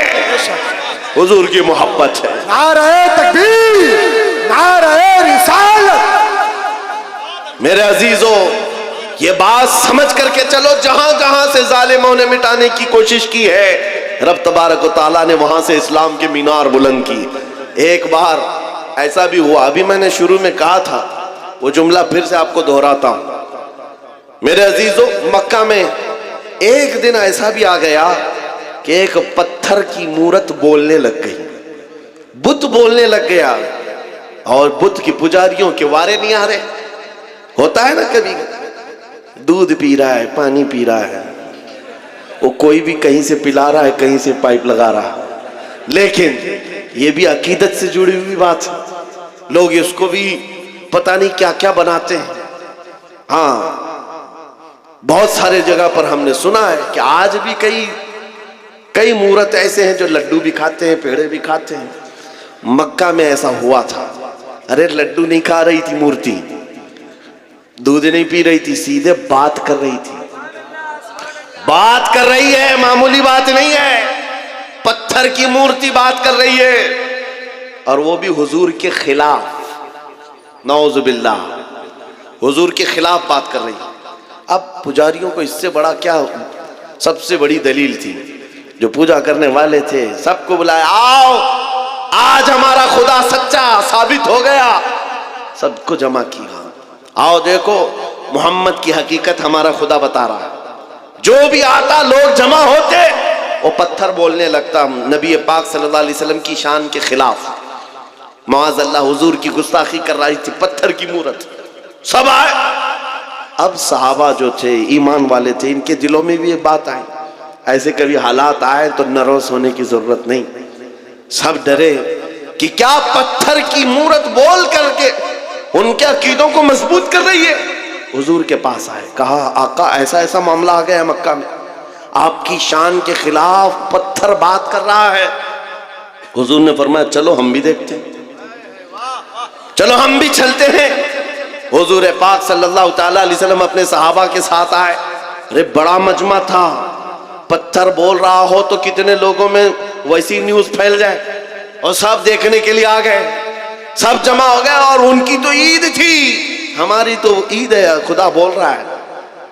Speaker 2: حضور کی محبت ہے۔
Speaker 1: نعرہ تکبیر، نعرہ رسالت۔
Speaker 2: میرے عزیزوں، یہ بات سمجھ کر کے چلو، جہاں جہاں سے ظالموں نے مٹانے کی کوشش کی ہے، رب تبارک و تعالیٰ نے وہاں سے اسلام کے مینار بلند کی۔ ایک بار ایسا بھی ہوا، ابھی میں نے شروع میں کہا تھا، وہ جملہ پھر سے آپ کو دہراتا ہوں۔ میرے عزیزوں، مکہ میں ایک دن ایسا بھی آ گیا کہ ایک پتھر کی مورت بولنے لگ گئی، بت بولنے لگ گیا، اور بت کی پجاریوں کے وارے نہیں آ رہے۔ ہوتا ہے نا کبھی دودھ پی رہا ہے، پانی پی رہا ہے، وہ کوئی بھی کہیں سے پلا رہا ہے، کہیں سے پائپ لگا رہا ہے، لیکن یہ بھی عقیدت سے جڑی ہوئی بات ہے، لوگ اس کو بھی پتہ نہیں کیا کیا بناتے ہیں۔ ہاں، بہت سارے جگہ پر ہم نے سنا ہے کہ آج بھی کئی مورت ایسے ہیں جو لڈو بھی کھاتے ہیں، پیڑے بھی کھاتے ہیں۔ مکہ میں ایسا ہوا تھا، ارے لڈو نہیں کھا رہی تھی مورتی، دودھ نہیں پی رہی تھی، سیدھے بات کر رہی تھی، بات کر رہی ہے، معمولی بات نہیں ہے، پتھر کی مورتی بات کر رہی ہے، اور وہ بھی حضور کے خلاف، نعوذ باللہ، حضور کے خلاف بات کر رہی ہے۔ اب پجاریوں کو اس سے بڑا کیا، سب سے بڑی دلیل تھی، جو پوجا کرنے والے تھے سب کو بلایا، آؤ آج ہمارا خدا سچا ثابت ہو گیا، سب کو جمع کیا، آؤ دیکھو محمد کی حقیقت ہمارا خدا بتا رہا ہے۔ جو بھی آتا لوگ جمع ہوتے، وہ پتھر بولنے لگتا نبی پاک صلی اللہ علیہ وسلم کی شان کے خلاف، معاذ اللہ حضور کی گستاخی کر رہی تھی، پتھر کی مورت، سب آئے۔ اب صحابہ جو تھے ایمان والے تھے، ان کے دلوں میں بھی یہ بات آئی، ایسے کبھی حالات آئے تو نروس ہونے کی ضرورت نہیں، سب ڈرے کہ کیا پتھر کی مورت بول کر کے ان کے عقیدوں کو مضبوط کر رہی ہے۔ حضور کے پاس آئے، کہا آقا ایسا ایسا معاملہ آ گیا ہے مکہ میں، آپ کی شان کے خلاف پتھر بات کر رہا ہے۔ حضور نے فرمایا چلو ہم بھی دیکھتے ہیں، چلو ہم بھی چلتے ہیں۔ حضور پاک صلی اللہ تعالیٰ علیہ وسلم اپنے صحابہ کے ساتھ آئے، ارے بڑا مجمع تھا، پتھر بول رہا ہو تو کتنے لوگوں میں ویسی نیوز پھیل جائے، اور سب دیکھنے کے لیے آ گئے، سب جمع ہو گئے، اور ان کی تو عید تھی، ہماری تو عید ہے، خدا بول رہا ہے،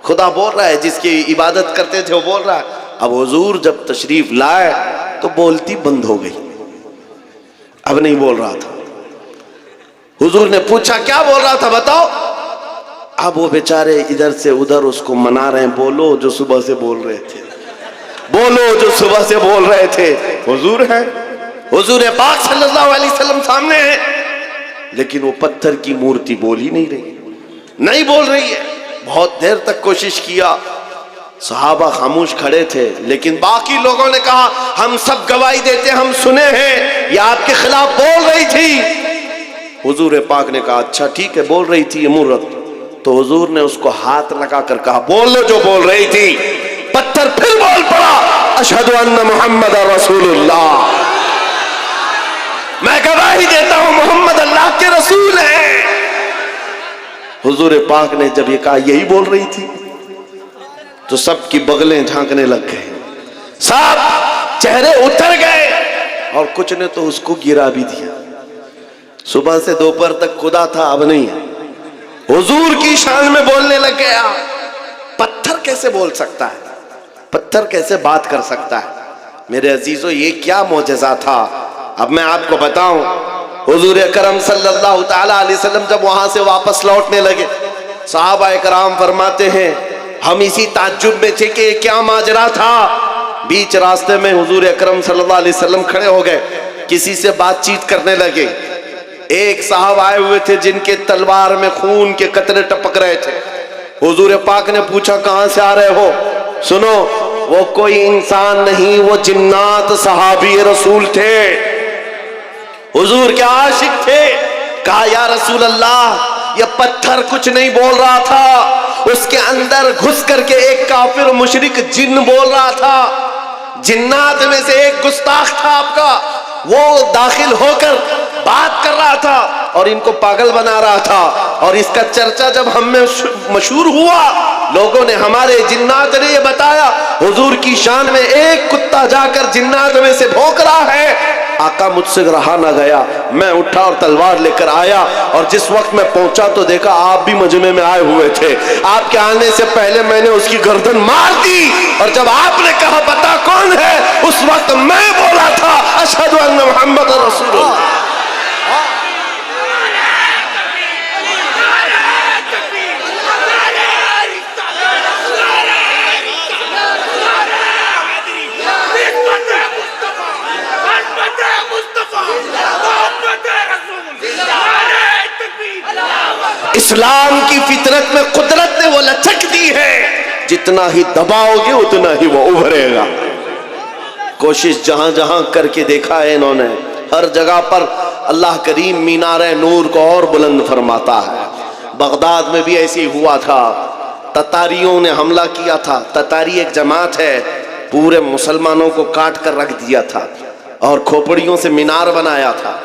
Speaker 2: خدا بول رہا ہے، جس کی عبادت کرتے تھے وہ بول رہا ہے۔ اب حضور جب تشریف لائے تو بولتی بند ہو گئی، اب نہیں بول رہا تھا۔ حضور نے پوچھا کیا بول رہا تھا بتاؤ؟ اب وہ بیچارے ادھر سے ادھر اس کو منا رہے ہیں، بولو جو صبح سے بول رہے تھے، بولو جو صبح سے بول رہے تھے۔ حضور ہے، حضور پاک صلی اللہ علیہ وسلم سامنے ہے، لیکن وہ پتھر کی مورتی بول ہی نہیں رہی، نہیں بول رہی ہے۔ بہت دیر تک کوشش کیا، صحابہ خاموش کھڑے تھے، لیکن باقی لوگوں نے کہا ہم سب گواہی دیتے، ہم سنے ہیں یہ آپ کے خلاف بول رہی تھی۔ حضور پاک نے کہا اچھا ٹھیک ہے، بول رہی تھی یہ مورت، تو حضور نے اس کو ہاتھ لگا کر کہا بول لو جو بول رہی تھی۔ پتھر پھر بول پڑا، اشہد ان محمد رسول اللہ، میں گواہی دیتا ہوں محمد اللہ کے رسول ہیں۔ حضور پاک نے جب یہ کہا یہی بول رہی تھی، تو سب کی بغلیں جھانکنے لگ گئے، سب چہرے اتر گئے، اور کچھ نے تو اس کو گرا بھی دیا۔ صبح سے دوپہر تک خدا تھا، اب نہیں ہے، حضور کی شان میں بولنے لگ گیا۔ پتھر کیسے بول سکتا ہے؟ پتھر کیسے بات کر سکتا ہے؟ میرے عزیزو یہ کیا معجزہ تھا؟ اب میں آپ کو بتاؤں، حضور اکرم صلی اللہ تعالیٰ علیہ وسلم جب وہاں سے واپس لوٹنے لگے، صحابہ اکرام فرماتے ہیں ہم اسی تعجب میں تھے کہ کیا ماجرا تھا. بیچ راستے میں حضور اکرم صلی اللہ علیہ وسلم کھڑے ہو گئے, کسی سے بات چیت کرنے لگے. ایک صاحب آئے ہوئے تھے جن کے تلوار میں خون کے قطرے ٹپک رہے تھے. حضور پاک نے پوچھا کہاں سے آ رہے ہو؟ سنو, وہ کوئی انسان نہیں, وہ جنات صحابی رسول تھے, حضور کے عاشق تھے. کہا یا رسول اللہ, یہ پتھر کچھ نہیں بول رہا تھا, اس کے اندر گھس کر کے ایک کافر مشرک جن بول رہا تھا. جنات میں سے ایک گستاخ تھا آپ کا, وہ داخل ہو کر بات کر رہا تھا اور ان کو پاگل بنا رہا تھا. اور اس کا چرچا جب ہم میں مشہور ہوا, لوگوں نے, ہمارے جنات نے یہ بتایا حضور کی شان میں ایک کتا جا کر جنات میں سے بھونک رہا ہے. آقا مجھ سے رہا نہ گیا, میں اٹھا اور تلوار لے کر آیا, اور جس وقت میں پہنچا تو دیکھا آپ بھی مجمع میں آئے ہوئے تھے. آپ کے آنے سے پہلے میں نے اس کی گردن مار دی, اور جب آپ نے کہا بتا کون ہے, اس وقت میں بولا تھا اشہد ان محمد رسول اللہ. اسلام کی فطرت میں قدرت نے وہ لچک دی ہے, جتنا ہی دباؤ گے اتنا ہی وہ ابھرے گا. کوشش جہاں جہاں کر کے دیکھا ہے انہوں نے, ہر جگہ پر اللہ کریم مینار نور کو اور بلند فرماتا ہے. بغداد میں بھی ایسے ہی ہوا تھا, تتاریوں نے حملہ کیا تھا. تتاری ایک جماعت ہے, پورے مسلمانوں کو کاٹ کر رکھ دیا تھا اور کھوپڑیوں سے مینار بنایا تھا.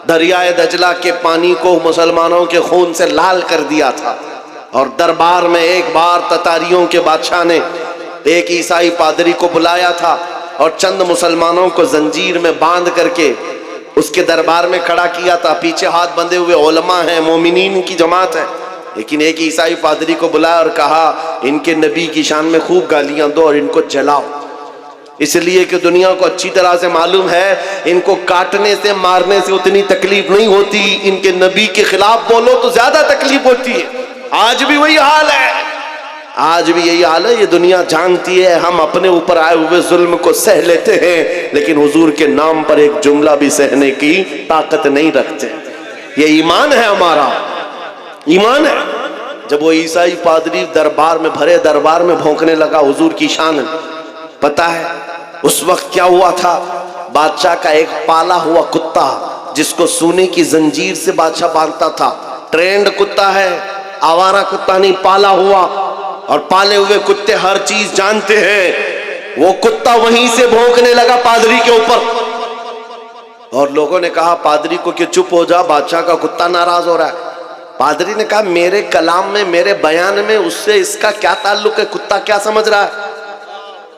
Speaker 2: دریائے دجلہ کے پانی کو مسلمانوں کے خون سے لال کر دیا تھا. اور دربار میں ایک بار تتاریوں کے بادشاہ نے ایک عیسائی پادری کو بلایا تھا اور چند مسلمانوں کو زنجیر میں باندھ کر کے اس کے دربار میں کھڑا کیا تھا. پیچھے ہاتھ بندھے ہوئے علماء ہیں, مومنین کی جماعت ہے, لیکن ایک عیسائی پادری کو بلایا اور کہا ان کے نبی کی شان میں خوب گالیاں دو اور ان کو جلاؤ, اس لیے کہ دنیا کو اچھی طرح سے معلوم ہے ان کو کاٹنے سے مارنے سے اتنی تکلیف نہیں ہوتی, ان کے نبی کے خلاف بولو تو زیادہ تکلیف ہوتی ہے. آج بھی وہی حال ہے, آج بھی یہی حال ہے. یہ دنیا جانتی ہے ہم اپنے اوپر آئے ہوئے ظلم کو سہ لیتے ہیں, لیکن حضور کے نام پر ایک جملہ بھی سہنے کی طاقت نہیں رکھتے. یہ ایمان ہے ہمارا, ایمان ہے. جب وہ عیسائی پادری دربار میں, بھرے دربار میں بھونکنے لگا حضور کی شان, پتا ہے اس وقت کیا ہوا تھا؟ بادشاہ کا ایک پالا ہوا کتا, جس کو سونے کی زنجیر سے بادشاہ باندھتا تھا, ٹرینڈ کتا ہے, آوارہ کتا نہیں, پالا ہوا. اور پالے ہوئے کتے ہر چیز جانتے ہیں. وہ کتا وہیں سے بھونکنے لگا پادری کے اوپر, اور لوگوں نے کہا پادری کو کہ چپ ہو جا, بادشاہ کا کتا ناراض ہو رہا ہے. پادری نے کہا میرے کلام میں, میرے بیان میں اس سے اس کا کیا تعلق ہے, کتا کیا سمجھ رہا ہے,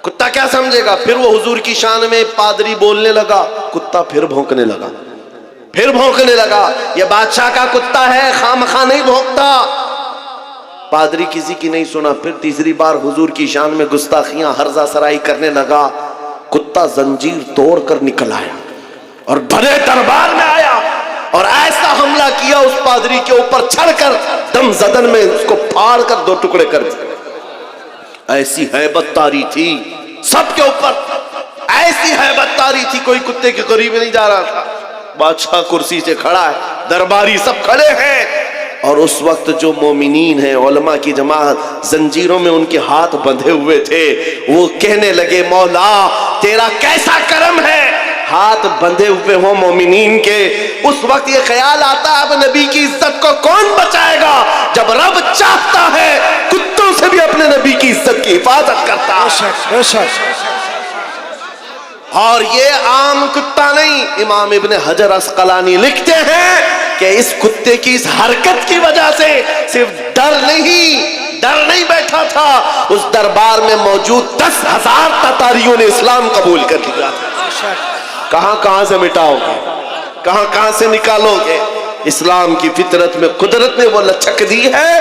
Speaker 2: کتا کیا سمجھے گا. پھر وہ حضور کی شان میں پادری بولنے لگا, کتا پھر بھونکنے لگا, پھر بھونکنے لگا. یہ بادشاہ کا کتا ہے, خواہ مخواہ نہیں بھونکتا. پادری کسی کی نہیں سنا. پھر تیسری بار حضور کی شان میں گستاخیاں ہرزہ سرائی کرنے لگا. کتا زنجیر توڑ کر نکل آیا اور بھرے دربار میں آیا اور ایسا حملہ کیا اس پادری کے اوپر, چھڑ کر دم زدن میں اس کو پھاڑ کر دو ٹکڑے کر دیا. ایسی ہیبت تاری تھی سب کے اوپر, ایسی ہیبت تاری تھی, کوئی کتے کے قریب نہیں جا رہا تھا. بادشاہ کرسی سے کھڑا ہے, درباری سب کھڑے ہیں, اور اس وقت جو مومنین ہیں, علماء کی جماعت, زنجیروں میں ان کے ہاتھ بندھے ہوئے تھے, وہ کہنے لگے مولا تیرا کیسا کرم ہے, ہاتھ بندھے ہوئے ہوں مومنین کے. اس وقت یہ خیال آتا ہے اب نبی کی عزت کو کون بچائے گا, جب رب چاہتا ہے کتوں سے بھی اپنے نبی کی عزت کی حفاظت کرتا ہے. اور یہ عام کتا نہیں. امام ابن حجر عسقلانی لکھتے ہیں کہ اس کتے کی اس حرکت کی وجہ سے صرف ڈر نہیں بیٹھا تھا, اس دربار میں موجود 10,000 تتاریوں نے اسلام قبول کر لیا. کہاں کہاں سے مٹاؤ گے, کہاں کہاں سے نکالو گے. اسلام کی فطرت میں قدرت نے وہ لچک دی ہے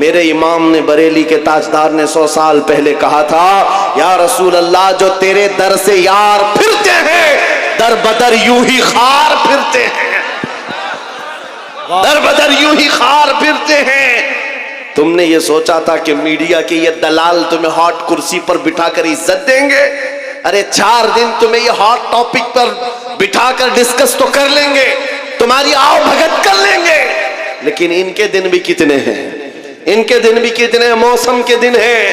Speaker 2: میرے امام نے بریلی کے تاجدار نے 100 سال پہلے کہا تھا یا رسول اللہ جو تیرے در سے یار پھرتے ہیں در بدر یوں ہی خار پھرتے ہیں، در بدر یوں ہی خار پھرتے ہیں۔ تم نے یہ سوچا تھا کہ میڈیا کے یہ دلال تمہیں ہاٹ کرسی پر بٹھا کر عزت دیں گے؟ ارے 4 دن تمہیں یہ ہاٹ ٹاپک پر بٹھا کر ڈسکس تو کر لیں گے، تمہاری آؤ بھگت کر لیں گے، لیکن ان کے دن بھی کتنے ہیں، ان کے دن بھی کتنے ہیں، موسم کے دن ہیں۔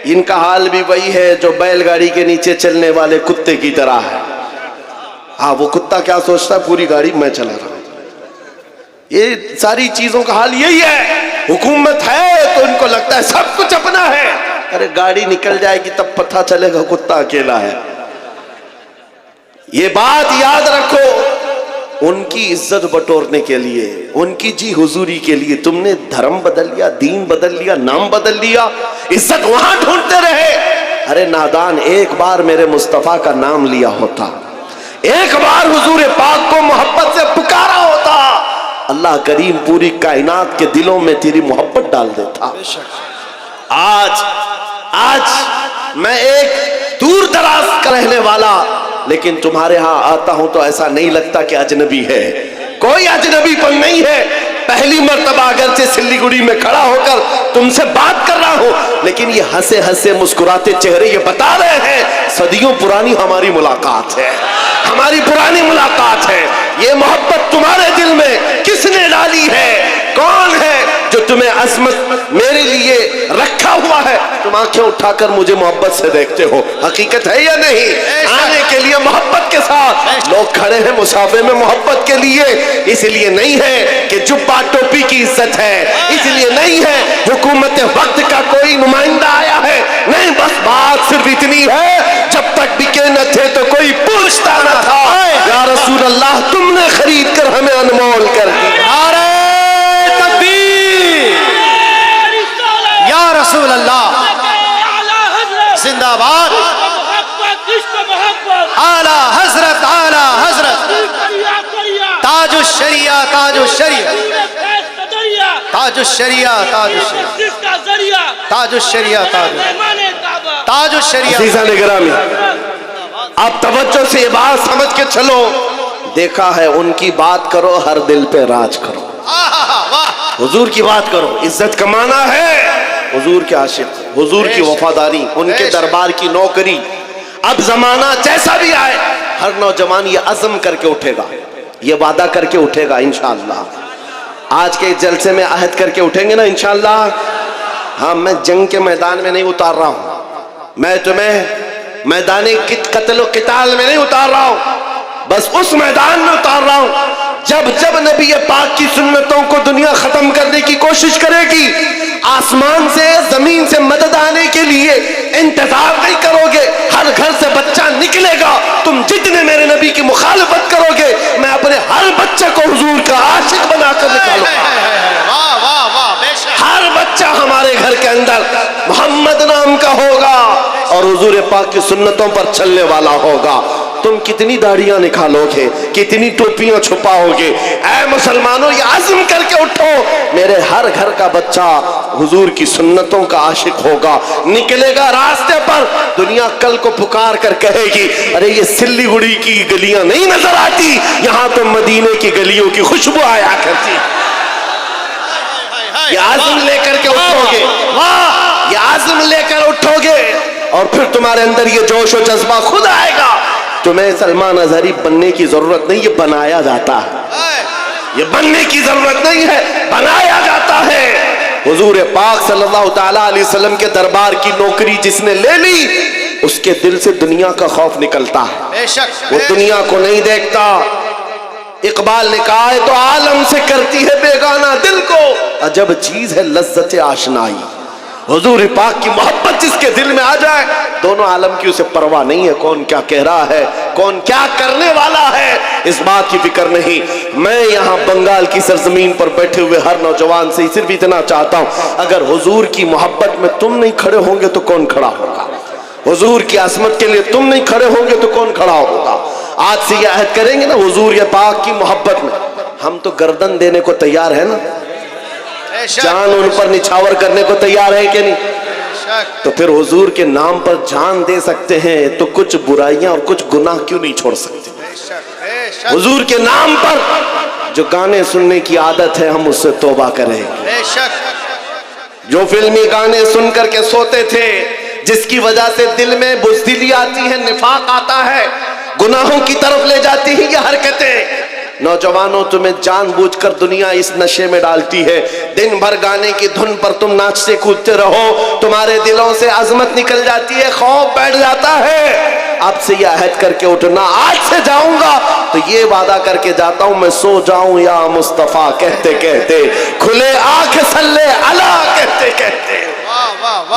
Speaker 2: ان کا حال بھی وہی ہے جو بیل گاڑی کے نیچے چلنے والے کتے کی طرح ہے۔ ہاں وہ کتا کیا سوچتا ہے پوری گاڑی میں چلا رہا ہوں، یہ ساری چیزوں کا حال یہی ہے۔ حکومت ہے تو ان کو لگتا ہے سب کچھ اپنا ہے، ارے گاڑی نکل جائے گی تب پتہ چلے گا کتا اکیلا ہے۔ یہ بات یاد رکھو، ان کی عزت بٹورنے کے لیے، ان کی جی حضوری کے لیے تم نے دھرم بدل لیا، دین بدل لیا، نام بدل لیا، عزت وہاں ڈھونڈتے رہے۔ ارے نادان، ایک بار میرے مصطفیٰ کا نام لیا ہوتا، ایک بار حضور پاک کو محبت سے پکارا ہوتا، اللہ کریم پوری کائنات کے دلوں میں تیری محبت ڈال دیتا۔ آج میں ایک دور دراز کا رہنے والا، لیکن تمہارے ہاں آتا ہوں تو ایسا نہیں لگتا کہ اجنبی ہے، کوئی اجنبی پن نہیں ہے۔ پہلی مرتبہ اگرچہ سلی گڑی میں کھڑا ہو کر تم سے بات کر رہا ہوں، لیکن یہ ہنسے ہنسے مسکراتے چہرے یہ بتا رہے ہیں صدیوں پرانی ہماری ملاقات ہے، ہماری پرانی ملاقات ہے۔ یہ محبت تمہارے دل میں کس نے ڈالی ہے؟ کون ہے جو تمہیں عظمت میرے لیے رکھا ہوا ہے؟ تم آنکھیں اٹھا کر مجھے محبت سے دیکھتے ہو، حقیقت ہے یا نہیں؟ آنے کے لیے محبت کے ساتھ لوگ کھڑے ہیں مسافے میں محبت کے لیے، اس لیے نہیں ہے کہ جبہ ٹوپی کی عزت ہے، اس لیے نہیں ہے حکومت وقت کا کوئی نمائندہ آیا ہے، نہیں، بس بات صرف اتنی ہے جب تک بکے نہ تھے تو کوئی پوچھتا نہ تھا، یا رسول اللہ تم نے خرید کر ہمیں انمول کر دیا۔
Speaker 3: یا رسول اللہ زندہ باد، اعلی حضرت، اعلی حضرت، تاج الشریعہ، تاج الشریعہ، تاج الشریعہ، تاج الشریعہ، تاج الشریعہ، تاج الشریعہ۔
Speaker 2: عزیزان گرامی، اب توجہ سے یہ بات سمجھ کے چلو، دیکھا ہے ان کی بات کرو ہر دل پہ راج کرو، حضور کی بات کرو، عزت کمانا ہے، حضور کے عاشق، حضور کی وفاداری، ان کے دربار کی نوکری۔ اب زمانہ جیسا بھی آئے ہر نوجوان یہ عزم کر کے اٹھے گا، یہ وعدہ کر کے اٹھے گا انشاءاللہ۔ آج کے جلسے میں عہد کر کے اٹھیں گے نا انشاءاللہ۔ ہاں، میں جنگ کے میدان میں نہیں اتار رہا ہوں، میں تمہیں میدان قتل و قتال میں نہیں اتار رہا ہوں، بس اس میدان میں اتار رہا ہوں جب جب نبی پاک کی سنتوں کو دنیا ختم کرنے کی کوشش کرے گی، آسمان سے زمین سے مدد آنے کے لیے انتظار نہیں کرو گے، ہر گھر سے بچہ نکلے گا، تم جتنے میرے نبی کی مخالفت کرو گے میں اپنے ہر بچے کو حضور کا عاشق بنا کر نکالوں گا۔ ہر بچہ ہمارے گھر کے اندر محمد نام کا ہوگا اور حضور پاک کی سنتوں پر چلنے والا ہوگا۔ تم کتنی داڑیاں نکالو گے، کتنی ٹوپیاں چھپاؤ گے، اے مسلمانوں یہ عزم کر کے اٹھو، میرے ہر گھر کا بچہ حضور کی سنتوں کا عاشق ہوگا، نکلے گا راستے پر، دنیا کل کو پکار کر کہے گی ارے یہ سلی گڑی کی گلیاں نہیں نظر آتی، یہاں تو مدینے کی گلیوں کی خوشبو آیا کرتی۔ یہ عزم لے کر کے اٹھو گے، یہ عزم لے کر اٹھو گے اور پھر تمہارے اندر یہ جوش و جذبہ خود آئے گا۔ تمہیں سلمان اظہری بننے کی ضرورت نہیں، یہ بنایا جاتا ہے، یہ بننے کی ضرورت نہیں ہے، بنایا جاتا ہے۔ حضور پاک صلی اللہ تعالیٰ علیہ وسلم کے دربار کی نوکری جس نے لے لی اس کے دل سے دنیا کا خوف نکلتا ہے، وہ دنیا کو نہیں دیکھتا۔ اقبال نے کہا ہے تو عالم سے کرتی ہے بیگانہ دل کو، عجب چیز ہے لذت آشنائی۔ حضور پاک کی محبت جس کے دل میں آ جائے دونوں عالم کی اسے پرواہ نہیں ہے کون کیا کہہ رہا ہے، کون کیا کرنے والا ہے، اس بات کی فکر نہیں۔ میں یہاں بنگال کی سرزمین پر بیٹھے ہوئے ہر نوجوان سے صرف اتنا چاہتا ہوں، اگر حضور کی محبت میں تم نہیں کھڑے ہوں گے تو کون کھڑا ہوگا؟ حضور کی عظمت کے لیے تم نہیں کھڑے ہوں گے تو کون کھڑا ہوگا؟ آج سے یہ عہد کریں گے نا حضور پاک کی محبت میں، ہم تو گردن دینے کو تیار ہے نا، جان ان پر نچھاور کرنے کو تیار ہے کہ نہیں؟ تو پھر حضور کے نام پر جان دے سکتے ہیں تو کچھ برائیاں اور کچھ گناہ کیوں نہیں چھوڑ سکتے؟ حضور کے نام پر جو گانے سننے کی عادت ہے ہم اس سے توبہ کریں گے. جو فلمی گانے سن کر کے سوتے تھے جس کی وجہ سے دل میں بزدلی آتی ہے، نفاق آتا ہے، گناہوں کی طرف لے جاتی ہیں یہ حرکتیں. نوجوانوں تمہیں جان بوجھ کر دنیا اس نشے میں ڈالتی ہے. دن بھر گانے کی دھن پر تم ناچتے کودتے رہو، تمہارے دلوں سے عظمت نکل جاتی ہے، خوف بیٹھ جاتا ہے. اب سے یہ عہد کر کے اٹھنا، آج سے جاؤں گا تو یہ وعدہ کر کے جاتا ہوں میں سو جاؤں یا مصطفیٰ کہتے کہتے، کھلے آنکھ صلی اللہ کہتے کہتے.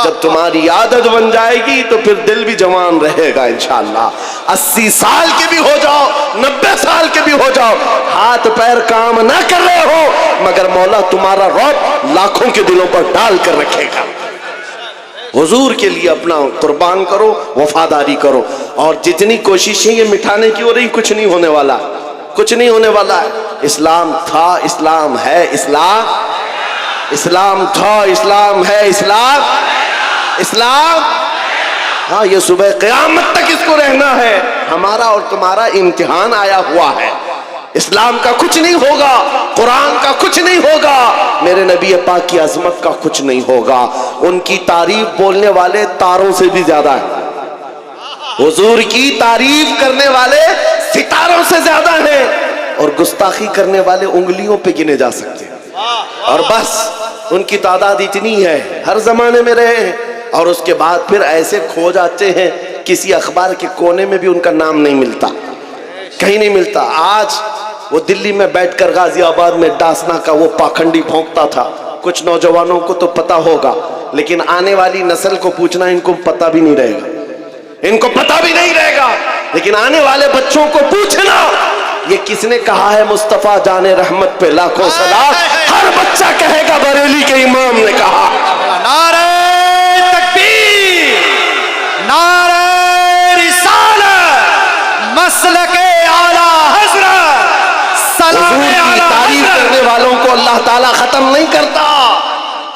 Speaker 2: جب تمہاری عادت بن جائے گی تو پھر دل بھی جوان رہے گا انشاءاللہ. 80 سال کے بھی ہو جاؤ، 90 سال کے بھی ہو جاؤ، ہاتھ پیر کام نہ کر رہے ہو مگر مولا تمہارا رعب لاکھوں کے دلوں پر ڈال کر رکھے گا. حضور کے لیے اپنا قربان کرو، وفاداری کرو. اور جتنی کوششیں یہ مٹھانے کی ہو رہی، کچھ نہیں ہونے والا، کچھ نہیں ہونے والا ہے. اسلام تھا، اسلام ہے، اسلام تھا، اسلام ہے، اسلام. ہاں یہ صبح قیامت تک اس کو رہنا ہے. ہمارا اور تمہارا امتحان آیا ہوا ہے. اسلام کا کچھ نہیں ہوگا، قرآن کا کچھ نہیں ہوگا، میرے نبی پاک کی عظمت کا کچھ نہیں ہوگا. ان کی تعریف بولنے والے تاروں سے بھی زیادہ ہیں، حضور کی تعریف کرنے والے ستاروں سے زیادہ ہیں، اور گستاخی کرنے والے انگلیوں پہ گنے جا سکتے ہیں. اور بس ان کی تعداد اتنی ہے، ہر زمانے میں رہے ہیں، اور اس کے بعد پھر ایسے کھو جاتے ہیں کسی اخبار کے کونے میں بھی ان کا نام نہیں ملتا، کہیں نہیں ملتا. آج وہ دلی میں بیٹھ کر غازی آباد میں ڈاسنا کا وہ پاکھنڈی پھونکتا تھا. کچھ نوجوانوں کو تو پتا ہوگا لیکن آنے والی نسل کو پوچھنا ان کو پتا بھی نہیں رہے گا، ان کو پتا بھی نہیں رہے گا. لیکن آنے والے بچوں کو پوچھنا یہ کس نے کہا ہے مصطفیٰ جان رحمت پہ لاکھوں سلام، ہر بچہ کہے گا بریلی کے امام نے کہا.
Speaker 3: نعرہ تکبیر، نعرہ رسالت، مسلک اعلیٰ حضرت، سلام
Speaker 2: حضور کی تعریف کرنے والوں کو اللہ تعالیٰ ختم نہیں کرتا.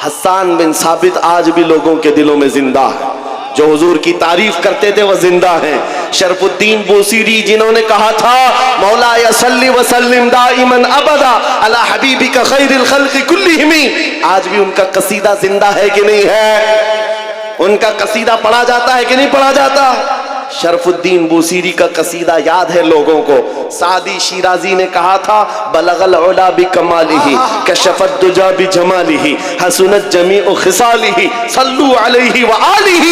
Speaker 2: حسان بن ثابت آج بھی لوگوں کے دلوں میں زندہ ہے. جو حضور کی تعریف کرتے تھے وہ زندہ ہیں. شرف الدین بوسیری جنہوں نے کہا تھا مولا صلی وسلم دائما ابدا علی حبیبک خیر الخلق کلہم، آج بھی ان کا قصیدہ زندہ ہے کہ نہیں ہے؟ ان کا قصیدہ پڑھا جاتا ہے کہ نہیں پڑھا جاتا؟ شرف الدین بوسیری کا قصیدہ یاد ہے لوگوں کو. سعدی شیرازی نے کہا تھا بلغ العلا بکمالہ کشف الدجا بجمالہ حسنت جمیع خصالہ صلو علیہ وآلہ.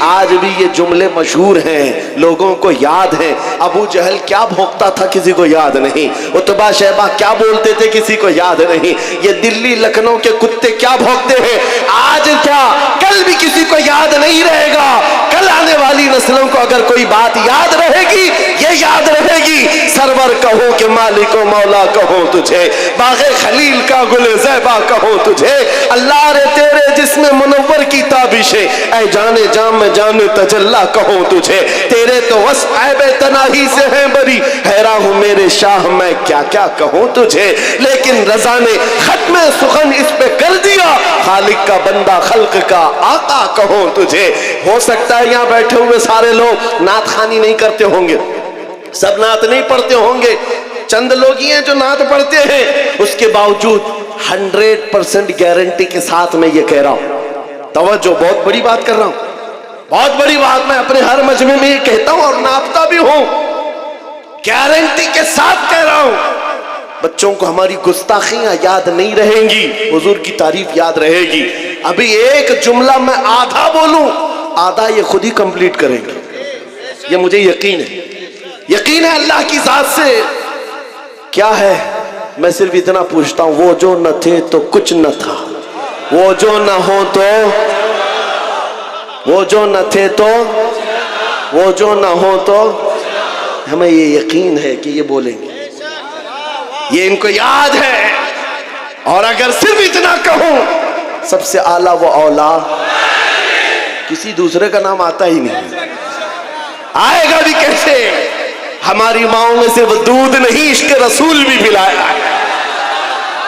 Speaker 2: آج بھی یہ جملے مشہور ہیں، لوگوں کو یاد ہیں. ابو جہل کیا بھونکتا تھا کسی کو یاد نہیں، عتبہ شیبہ کیا بولتے تھے کسی کو یاد نہیں. یہ دلی لکھنؤ کے کتے کیا بھونکتے ہیں آج کیا کل بھی کسی کو یاد نہیں رہے گا. کل آنے والی نسلوں کو اگر کوئی بات یاد رہے گی یہ یاد رہے گی. سرور کہوں کہ مالک و مولا کہوں تجھے، باغ خلیل کا گل زیبا کہوں تجھے. اللہ رے تیرے جسم منور کی تابشیں، اے جانے جام میں جان تجلا کہوں تجھے. تیرے تو وصف عیب تناہی سے ہیں بری، حیران ہوں میرے شاہ میں کیا کیا کہوں تجھے. لیکن رضا نے ختم سخن اس پہ کر دیا، خالق کا بندہ خلق کا آقا کہوں تجھے. ہو سکتا ہے یہاں بیٹھے ہوئے سارے لوگ نعت خوانی نہیں کرتے ہوں گے، سب نعت نہیں پڑھتے ہوں گے، چند لوگ ہی ہیں جو نعت پڑھتے ہیں. اس کے باوجود 100% گارنٹی کے ساتھ میں یہ کہہ رہا ہوں، توجہ بہت بڑی بات کر رہا ہوں، بہت بڑی بات میں اپنے ہر مجمع میں یہ کہتا ہوں اور ناپتا بھی ہوں، گارنٹی کے ساتھ کہہ رہا ہوں. بچوں کو ہماری گستاخیاں یاد نہیں رہیں گی، حضور کی تعریف یاد رہے گی. ابھی ایک جملہ میں آدھا بولوں، آدھا یہ خود ہی کمپلیٹ کریں گے، یہ مجھے یقین ہے، یقین ہے اللہ کی ذات سے. کیا ہے میں صرف اتنا پوچھتا ہوں، وہ جو نہ تھے تو کچھ نہ تھا، وہ جو نہ ہو تو، وہ جو نہ تھے تو، وہ جو نہ ہو تو. ہمیں یہ یقین ہے کہ یہ بولیں گے، یہ ان کو یاد ہے. اور اگر صرف اتنا کہوں سب سے اعلیٰ وہ اولا، کسی دوسرے کا نام آتا ہی نہیں، آئے گا بھی کیسے؟ ہماری ماؤں میں سے وہ دودھ نہیں عشق رسول بھی پلایا ہے.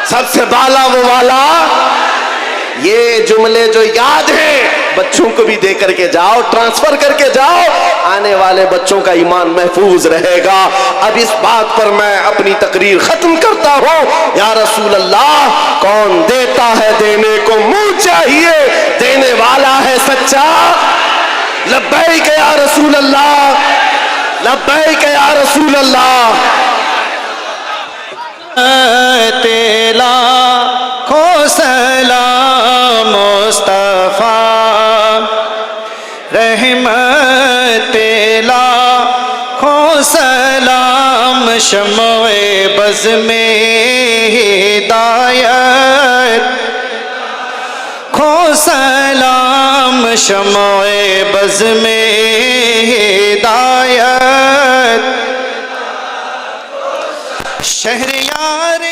Speaker 2: سب سے بالا وہ والا جملے جو یاد ہیں بچوں کو بھی دے کر کے جاؤ, ٹرانسفر کر کے جاؤ, آنے والے بچوں کا ایمان محفوظ رہے گا. اب اس بات پر میں اپنی تقریر ختم کرتا ہوں. یا رسول اللہ, کون دیتا ہے دینے کو منہ چاہیے, دینے والا ہے سچا. لبیک یا رسول اللہ, لبیک یا رسول اللہ.
Speaker 3: تیلا کھو سلام مصطفیٰ رحمت تیلا کھو سلام شمع بز میں ہدایت کھو سلام شمع بز میں ہدایت شہریار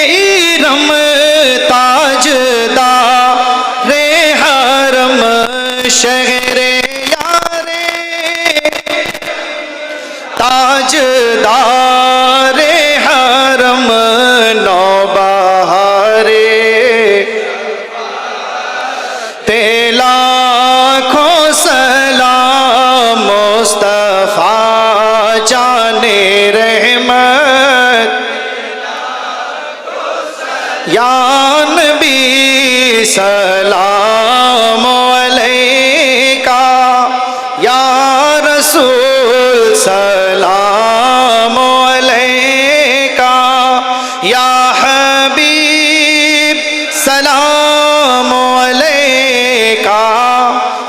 Speaker 3: ایرم تاجدار حرم شہریار تاجدار حرم نوبہار تیلا کھو سلام مصطفیٰ جانے رحمت یا نبی سلام علیکہ یا رسول سلام علیکہ یا حبیب سلام علیکہ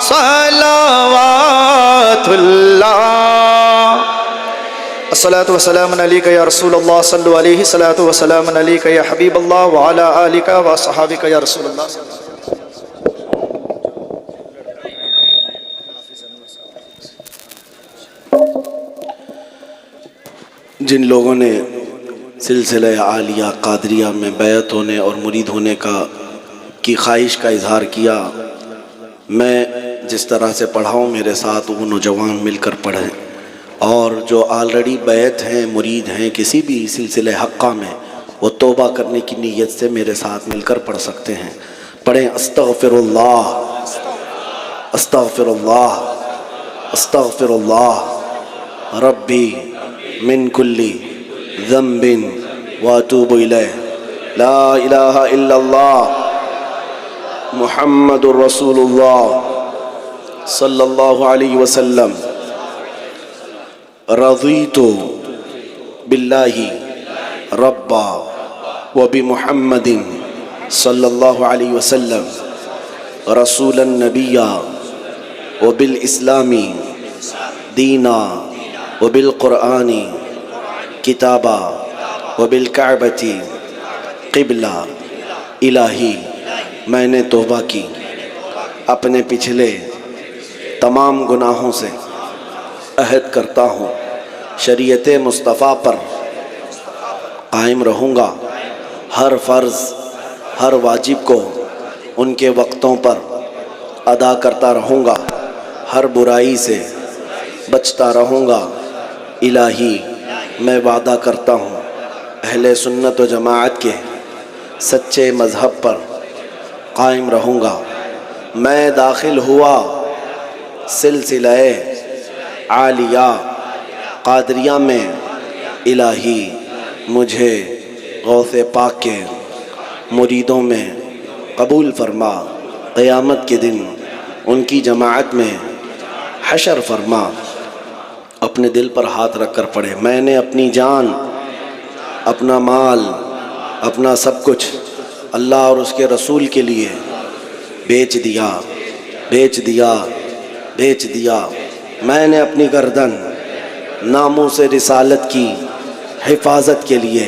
Speaker 3: صلوات اللہ. الصلاة والسلام علیکہ یا رسول اللہ صلی اللہ علیہ الصلاة والسلام علیکہ یا حبیب اللہ وعلی آلکہ وصحابکہ یا رسول اللہ.
Speaker 2: جن لوگوں نے سلسلہ عالیہ قادریہ میں بیعت ہونے اور مرید ہونے کی خواہش کا اظہار کیا, میں جس طرح سے پڑھاؤں میرے ساتھ وہ نوجوان مل کر پڑھیں, اور جو آلریڈی بیعت ہیں مرید ہیں کسی بھی سلسلہ حقہ میں, وہ توبہ کرنے کی نیت سے میرے ساتھ مل کر پڑھ سکتے ہیں. پڑھیں استغفر اللہ استغفر اللہ استغفر اللہ ربی من کلی ذنب واتوب الیہ لا الہ الا اللہ محمد رسول اللہ صلی اللہ علیہ وسلم. رضیت باللہ ربا وبمحمد صلی اللہ علیہ وسلم رسول النبی وبالاسلام دینا وبالقرآن کتابا وبالکعبۃ قبلہ. الہی, میں نے توبہ کی اپنے پچھلے تمام گناہوں سے, عہد کرتا ہوں شریعت مصطفیٰ پر قائم رہوں گا, ہر فرض ہر واجب کو ان کے وقتوں پر ادا کرتا رہوں گا, ہر برائی سے بچتا رہوں گا. الہی, میں وعدہ کرتا ہوں اہل سنت و جماعت کے سچے مذہب پر قائم رہوں گا. میں داخل ہوا سلسلہ عالیہ قادریہ میں, الہی مجھے غوث پاک کے مریدوں میں قبول فرما, قیامت کے دن ان کی جماعت میں حشر فرما. اپنے دل پر ہاتھ رکھ کر پڑھے, میں نے اپنی جان, اپنا مال, اپنا سب کچھ اللہ اور اس کے رسول کے لیے بیچ دیا بیچ دیا بیچ دیا. میں نے اپنی گردن ناموس رسالت کی حفاظت کے لیے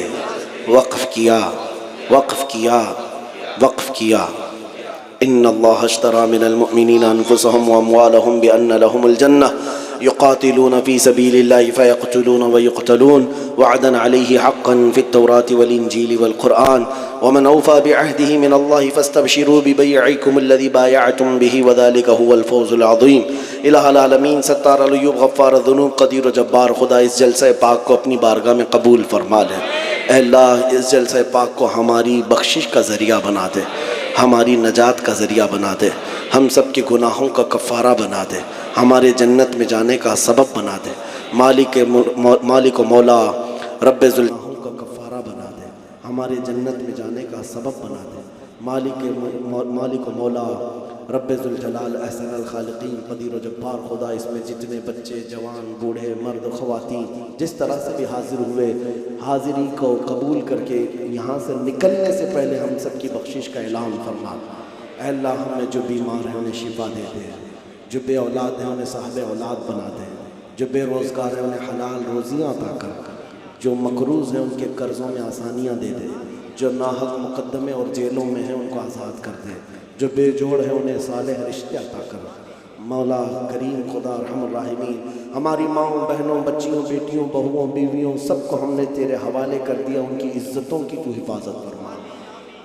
Speaker 2: وقف کیا وقف کیا وقف کیا. ان اللہ اشترى من المؤمنین انفسهم واموالهم بان لهم الجنہ يقاتلون في سبيل الله فيقتلون ويقتلون وعدا عليه حقا في التوراة والإنجيل والقرآن ومن أوفى بعهده من الله فاستبشروا ببيعكم الذي بايعتم به وذلك هو الفوز العظيم. الہ العالمین ستار العیوب غفار الذنوب قدیر و جبار, خدا اس جلسہ پاک کو اپنی بارگاہ میں قبول فرما لے. اے اللہ, اس جلسہ پاک کو ہماری بخشش کا ذریعہ بنا دے, ہماری نجات کا ذریعہ بنا دے، ہم سب کے گناہوں کا کفارہ بنا دے، ہمارے جنت میں جانے کا سبب بنا دے۔ مالک و مولا رب ذوالجلال کا کفارہ بنا دے، ہمارے جنت میں جانے کا سبب بنا دے۔ مالک و مولا رب ذوالجلال احسن الخالقین قدیر و جبار خدا، اس میں جتنے بچے، جوان، بوڑھے، مرد، خواتین جس طرح سے بھی حاضر ہوئے، حاضری کو قبول کر کے یہاں سے نکلنے سے پہلے ہم سب کی بخشش کا اعلان فرما۔ اے اللہ، ہم نے جو بیمار ہیں انہیں شفا دے دے، جو بے اولاد ہیں انہیں صاحب اولاد بنا دے، جو بے روزگار ہیں انہیں حلال روزیاں عطا کر، جو مقروض ہیں ان کے قرضوں میں آسانیاں دے دے، جو ناحق مقدمے اور جیلوں میں ہیں ان کو آزاد کر دے، جو بے جوڑ ہیں انہیں صالح رشتے عطا کر۔ مولا کریم خدا ارحم الراحمین، ہماری ماؤں، بہنوں، بچیوں، بیٹیوں، بہوؤں، بیویوں سب کو ہم نے تیرے حوالے کر دیا، ان کی عزتوں کی تو حفاظت فرما،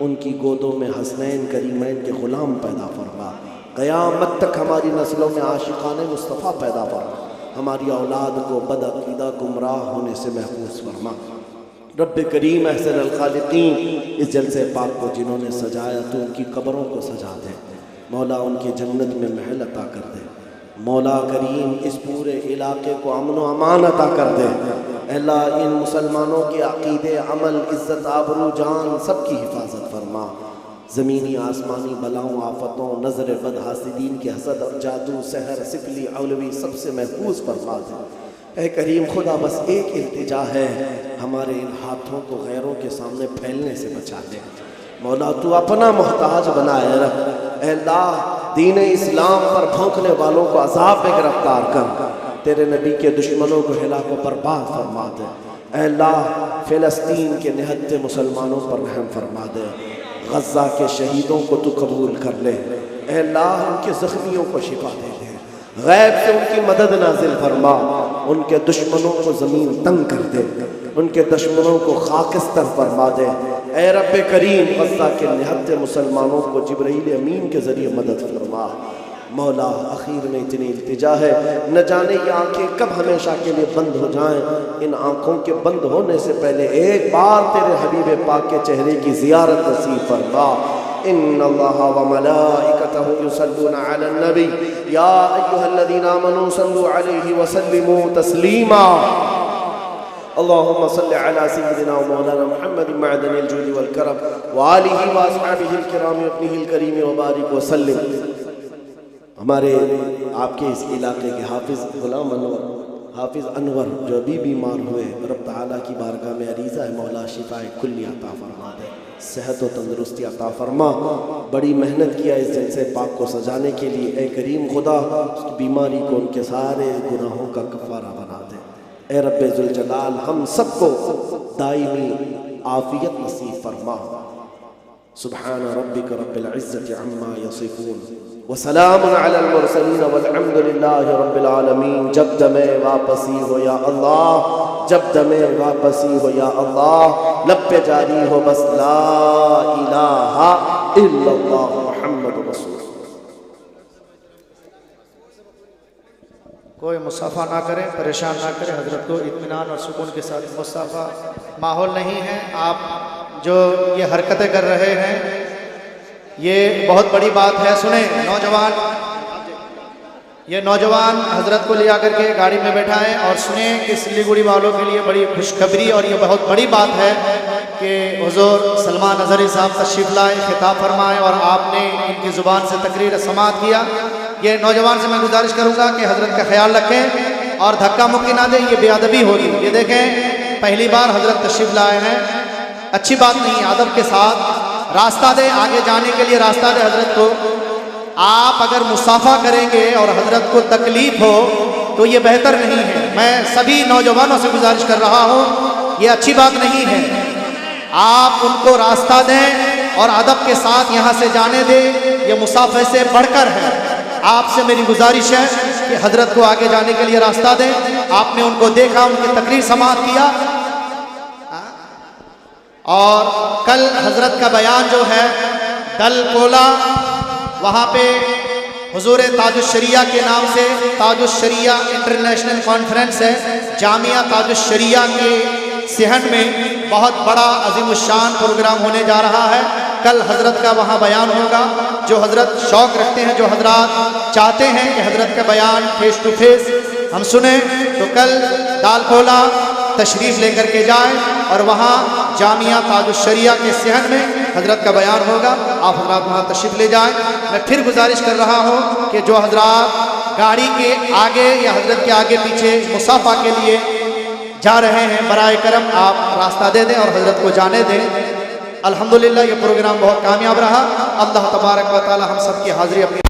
Speaker 2: ان کی گودوں میں حسنین کریمین کے غلام پیدا فرما، قیامت تک ہماری نسلوں میں عاشقان مصطفیٰ پیدا فرما، ہماری اولاد کو بدعقیدہ گمراہ ہونے سے محفوظ فرما۔ رب کریم احسن الخالقین، اس جلسے پاک کو جنہوں نے سجایا تو ان کی قبروں کو سجا دے، مولا ان کی جنت میں محل عطا کر دے، مولا کریم اس پورے علاقے کو امن و امان عطا کر دے۔ اے اللہ، ان مسلمانوں کے عقیدے، عمل، عزت، آبرو، جان سب کی حفاظت فرما، زمینی آسمانی بلاؤں، آفتوں، نظر بد، حاسدین کے حسد اور جادو، سحر، سفلی، اولوی سب سے محفوظ فرما دے۔ اے کریم خدا، بس ایک التجا ہے، ہمارے ان ہاتھوں کو غیروں کے سامنے پھیلنے سے بچا دے۔ مولا تو اپنا محتاج بنائے رکھ۔ اے اللہ، دین اسلام پر بھونکنے والوں کو عذاب میں گرفتار کر، تیرے نبی کے دشمنوں کو ہلاک و برباد فرما دے۔ اے اللہ، فلسطین کے نہتے مسلمانوں پر رحم فرما دے، غزہ کے شہیدوں کو تو قبول کر لے۔ اے اللہ، ان کے زخمیوں کو شفا دے دے، غیب سے ان کی مدد نازل فرما، ان کے دشمنوں کو زمین تنگ کر دے، ان کے دشمنوں کو خاکستر فرما دے۔ اے رب کریم، غزہ کے نہتے مسلمانوں کو جبرائیل امین کے ذریعے مدد فرما۔ مولا، اخیر میں اتنی التجا ہے، نہ جانے یہ آنکھیں کب ہمیشہ کے لیے بند ہو جائیں، ان آنکھوں کے بند ہونے سے پہلے ایک بار تیرے حبیب پاک کے چہرے کی زیارت نصیب فرما۔ ان اللہ وملائکتہ یصلون علی النبی یا ایھا الذین آمنوا صلوا علیہ وسلموا تسلیما۔ اللهم صل على سيدنا ومولانا محمد معدن الجود والكرم وآلہ واصحابہ الکرام وابنہ الکریم وبارک وسلم۔ ہمارے آپ کے اس علاقے کے حافظ غلام انور، حافظ انور جو ابھی بیمار ہوئے، رب تعالیٰ کی بارگاہ میں عریضہ ہے، مولا شفاء کلی عطا فرما دے، صحت و تندرستی عطا فرما۔ بڑی محنت کیا اس جلسے پاک کو سجانے کے لیے، اے کریم خدا، اس بیماری کو ان کے سارے گناہوں کا کفارہ بنا دے۔ اے رب ذوالجلال، ہم سب کو دائمی عافیت نصیب فرما۔ سبحان ربک رب العزت عما یصفون وسلام علی المرسلین والحمد للہ رب العالمین۔ جب دمیں واپسی ہو یا اللہ، جب دمیں واپسی ہو یا اللہ، لب پہ جاری ہو بس لا الہ الا اللہ محمد رسول۔
Speaker 3: کوئی مصافحہ نہ کریں، پریشان نہ کریں، حضرت کو اطمینان اور سکون کے ساتھ مصافحہ ماحول نہیں ہے۔ آپ جو یہ حرکتیں کر رہے ہیں یہ بہت بڑی بات ہے۔ سنیں نوجوان، یہ نوجوان حضرت کو لیا کر کے گاڑی میں بیٹھائیں اور سنیں کہ سلیگوڑی والوں کے لیے بڑی خوشخبری اور یہ بہت بڑی بات ہے کہ حضور سلمان اظہری صاحب تشریف لائے، خطاب فرمائے اور آپ نے ان کی زبان سے تقریر سماعت کیا۔ یہ نوجوان سے میں گزارش کروں گا کہ حضرت کا خیال رکھیں اور دھکا مکی نہ دیں، یہ بے ادبی ہوگی۔ یہ دیکھیں پہلی بار حضرت تشریف لائے ہیں، اچھی بات نہیں، ادب کے ساتھ راستہ دیں، آگے جانے کے لیے راستہ دیں حضرت کو۔ آپ اگر مصافحہ کریں گے اور حضرت کو تکلیف ہو تو یہ بہتر نہیں ہے۔ میں سبھی نوجوانوں سے گزارش کر رہا ہوں، یہ اچھی بات نہیں ہے۔ آپ ان کو راستہ دیں اور ادب کے ساتھ یہاں سے جانے دیں، یہ مصافحے سے بڑھ کر ہے۔ آپ سے میری گزارش ہے کہ حضرت کو آگے جانے کے لیے راستہ دیں۔ آپ نے ان کو دیکھا، ان کی تقریر سماعت کیا، اور کل حضرت کا بیان جو ہے دل کولا، وہاں پہ حضور تاج الشریعہ کے نام سے تاج الشریعہ انٹرنیشنل کانفرنس ہے، جامعہ تاج الشریعہ کے صحن میں بہت بڑا عظیم الشان پروگرام ہونے جا رہا ہے۔ کل حضرت کا وہاں بیان ہوگا. جو حضرت شوق رکھتے ہیں, جو حضرات چاہتے ہیں کہ حضرت کا بیان فیس ٹو فیس ہم سنیں, تو کل دال کھولا تشریف لے کر کے جائیں اور وہاں جامعہ تاج الشریعہ کے صحن میں حضرت کا بیان ہوگا. آپ حضرات وہاں تشریف لے جائیں. میں پھر گزارش کر رہا ہوں کہ جو حضرات گاڑی کے آگے یا حضرت کے آگے پیچھے مصافحہ کے لیے جا رہے ہیں, برائے کرم آپ راستہ دے دیں اور حضرت کو جانے دیں. الحمدللہ یہ پروگرام بہت کامیاب رہا. اللہ تبارک و تعالی ہم سب کی حاضری اپنی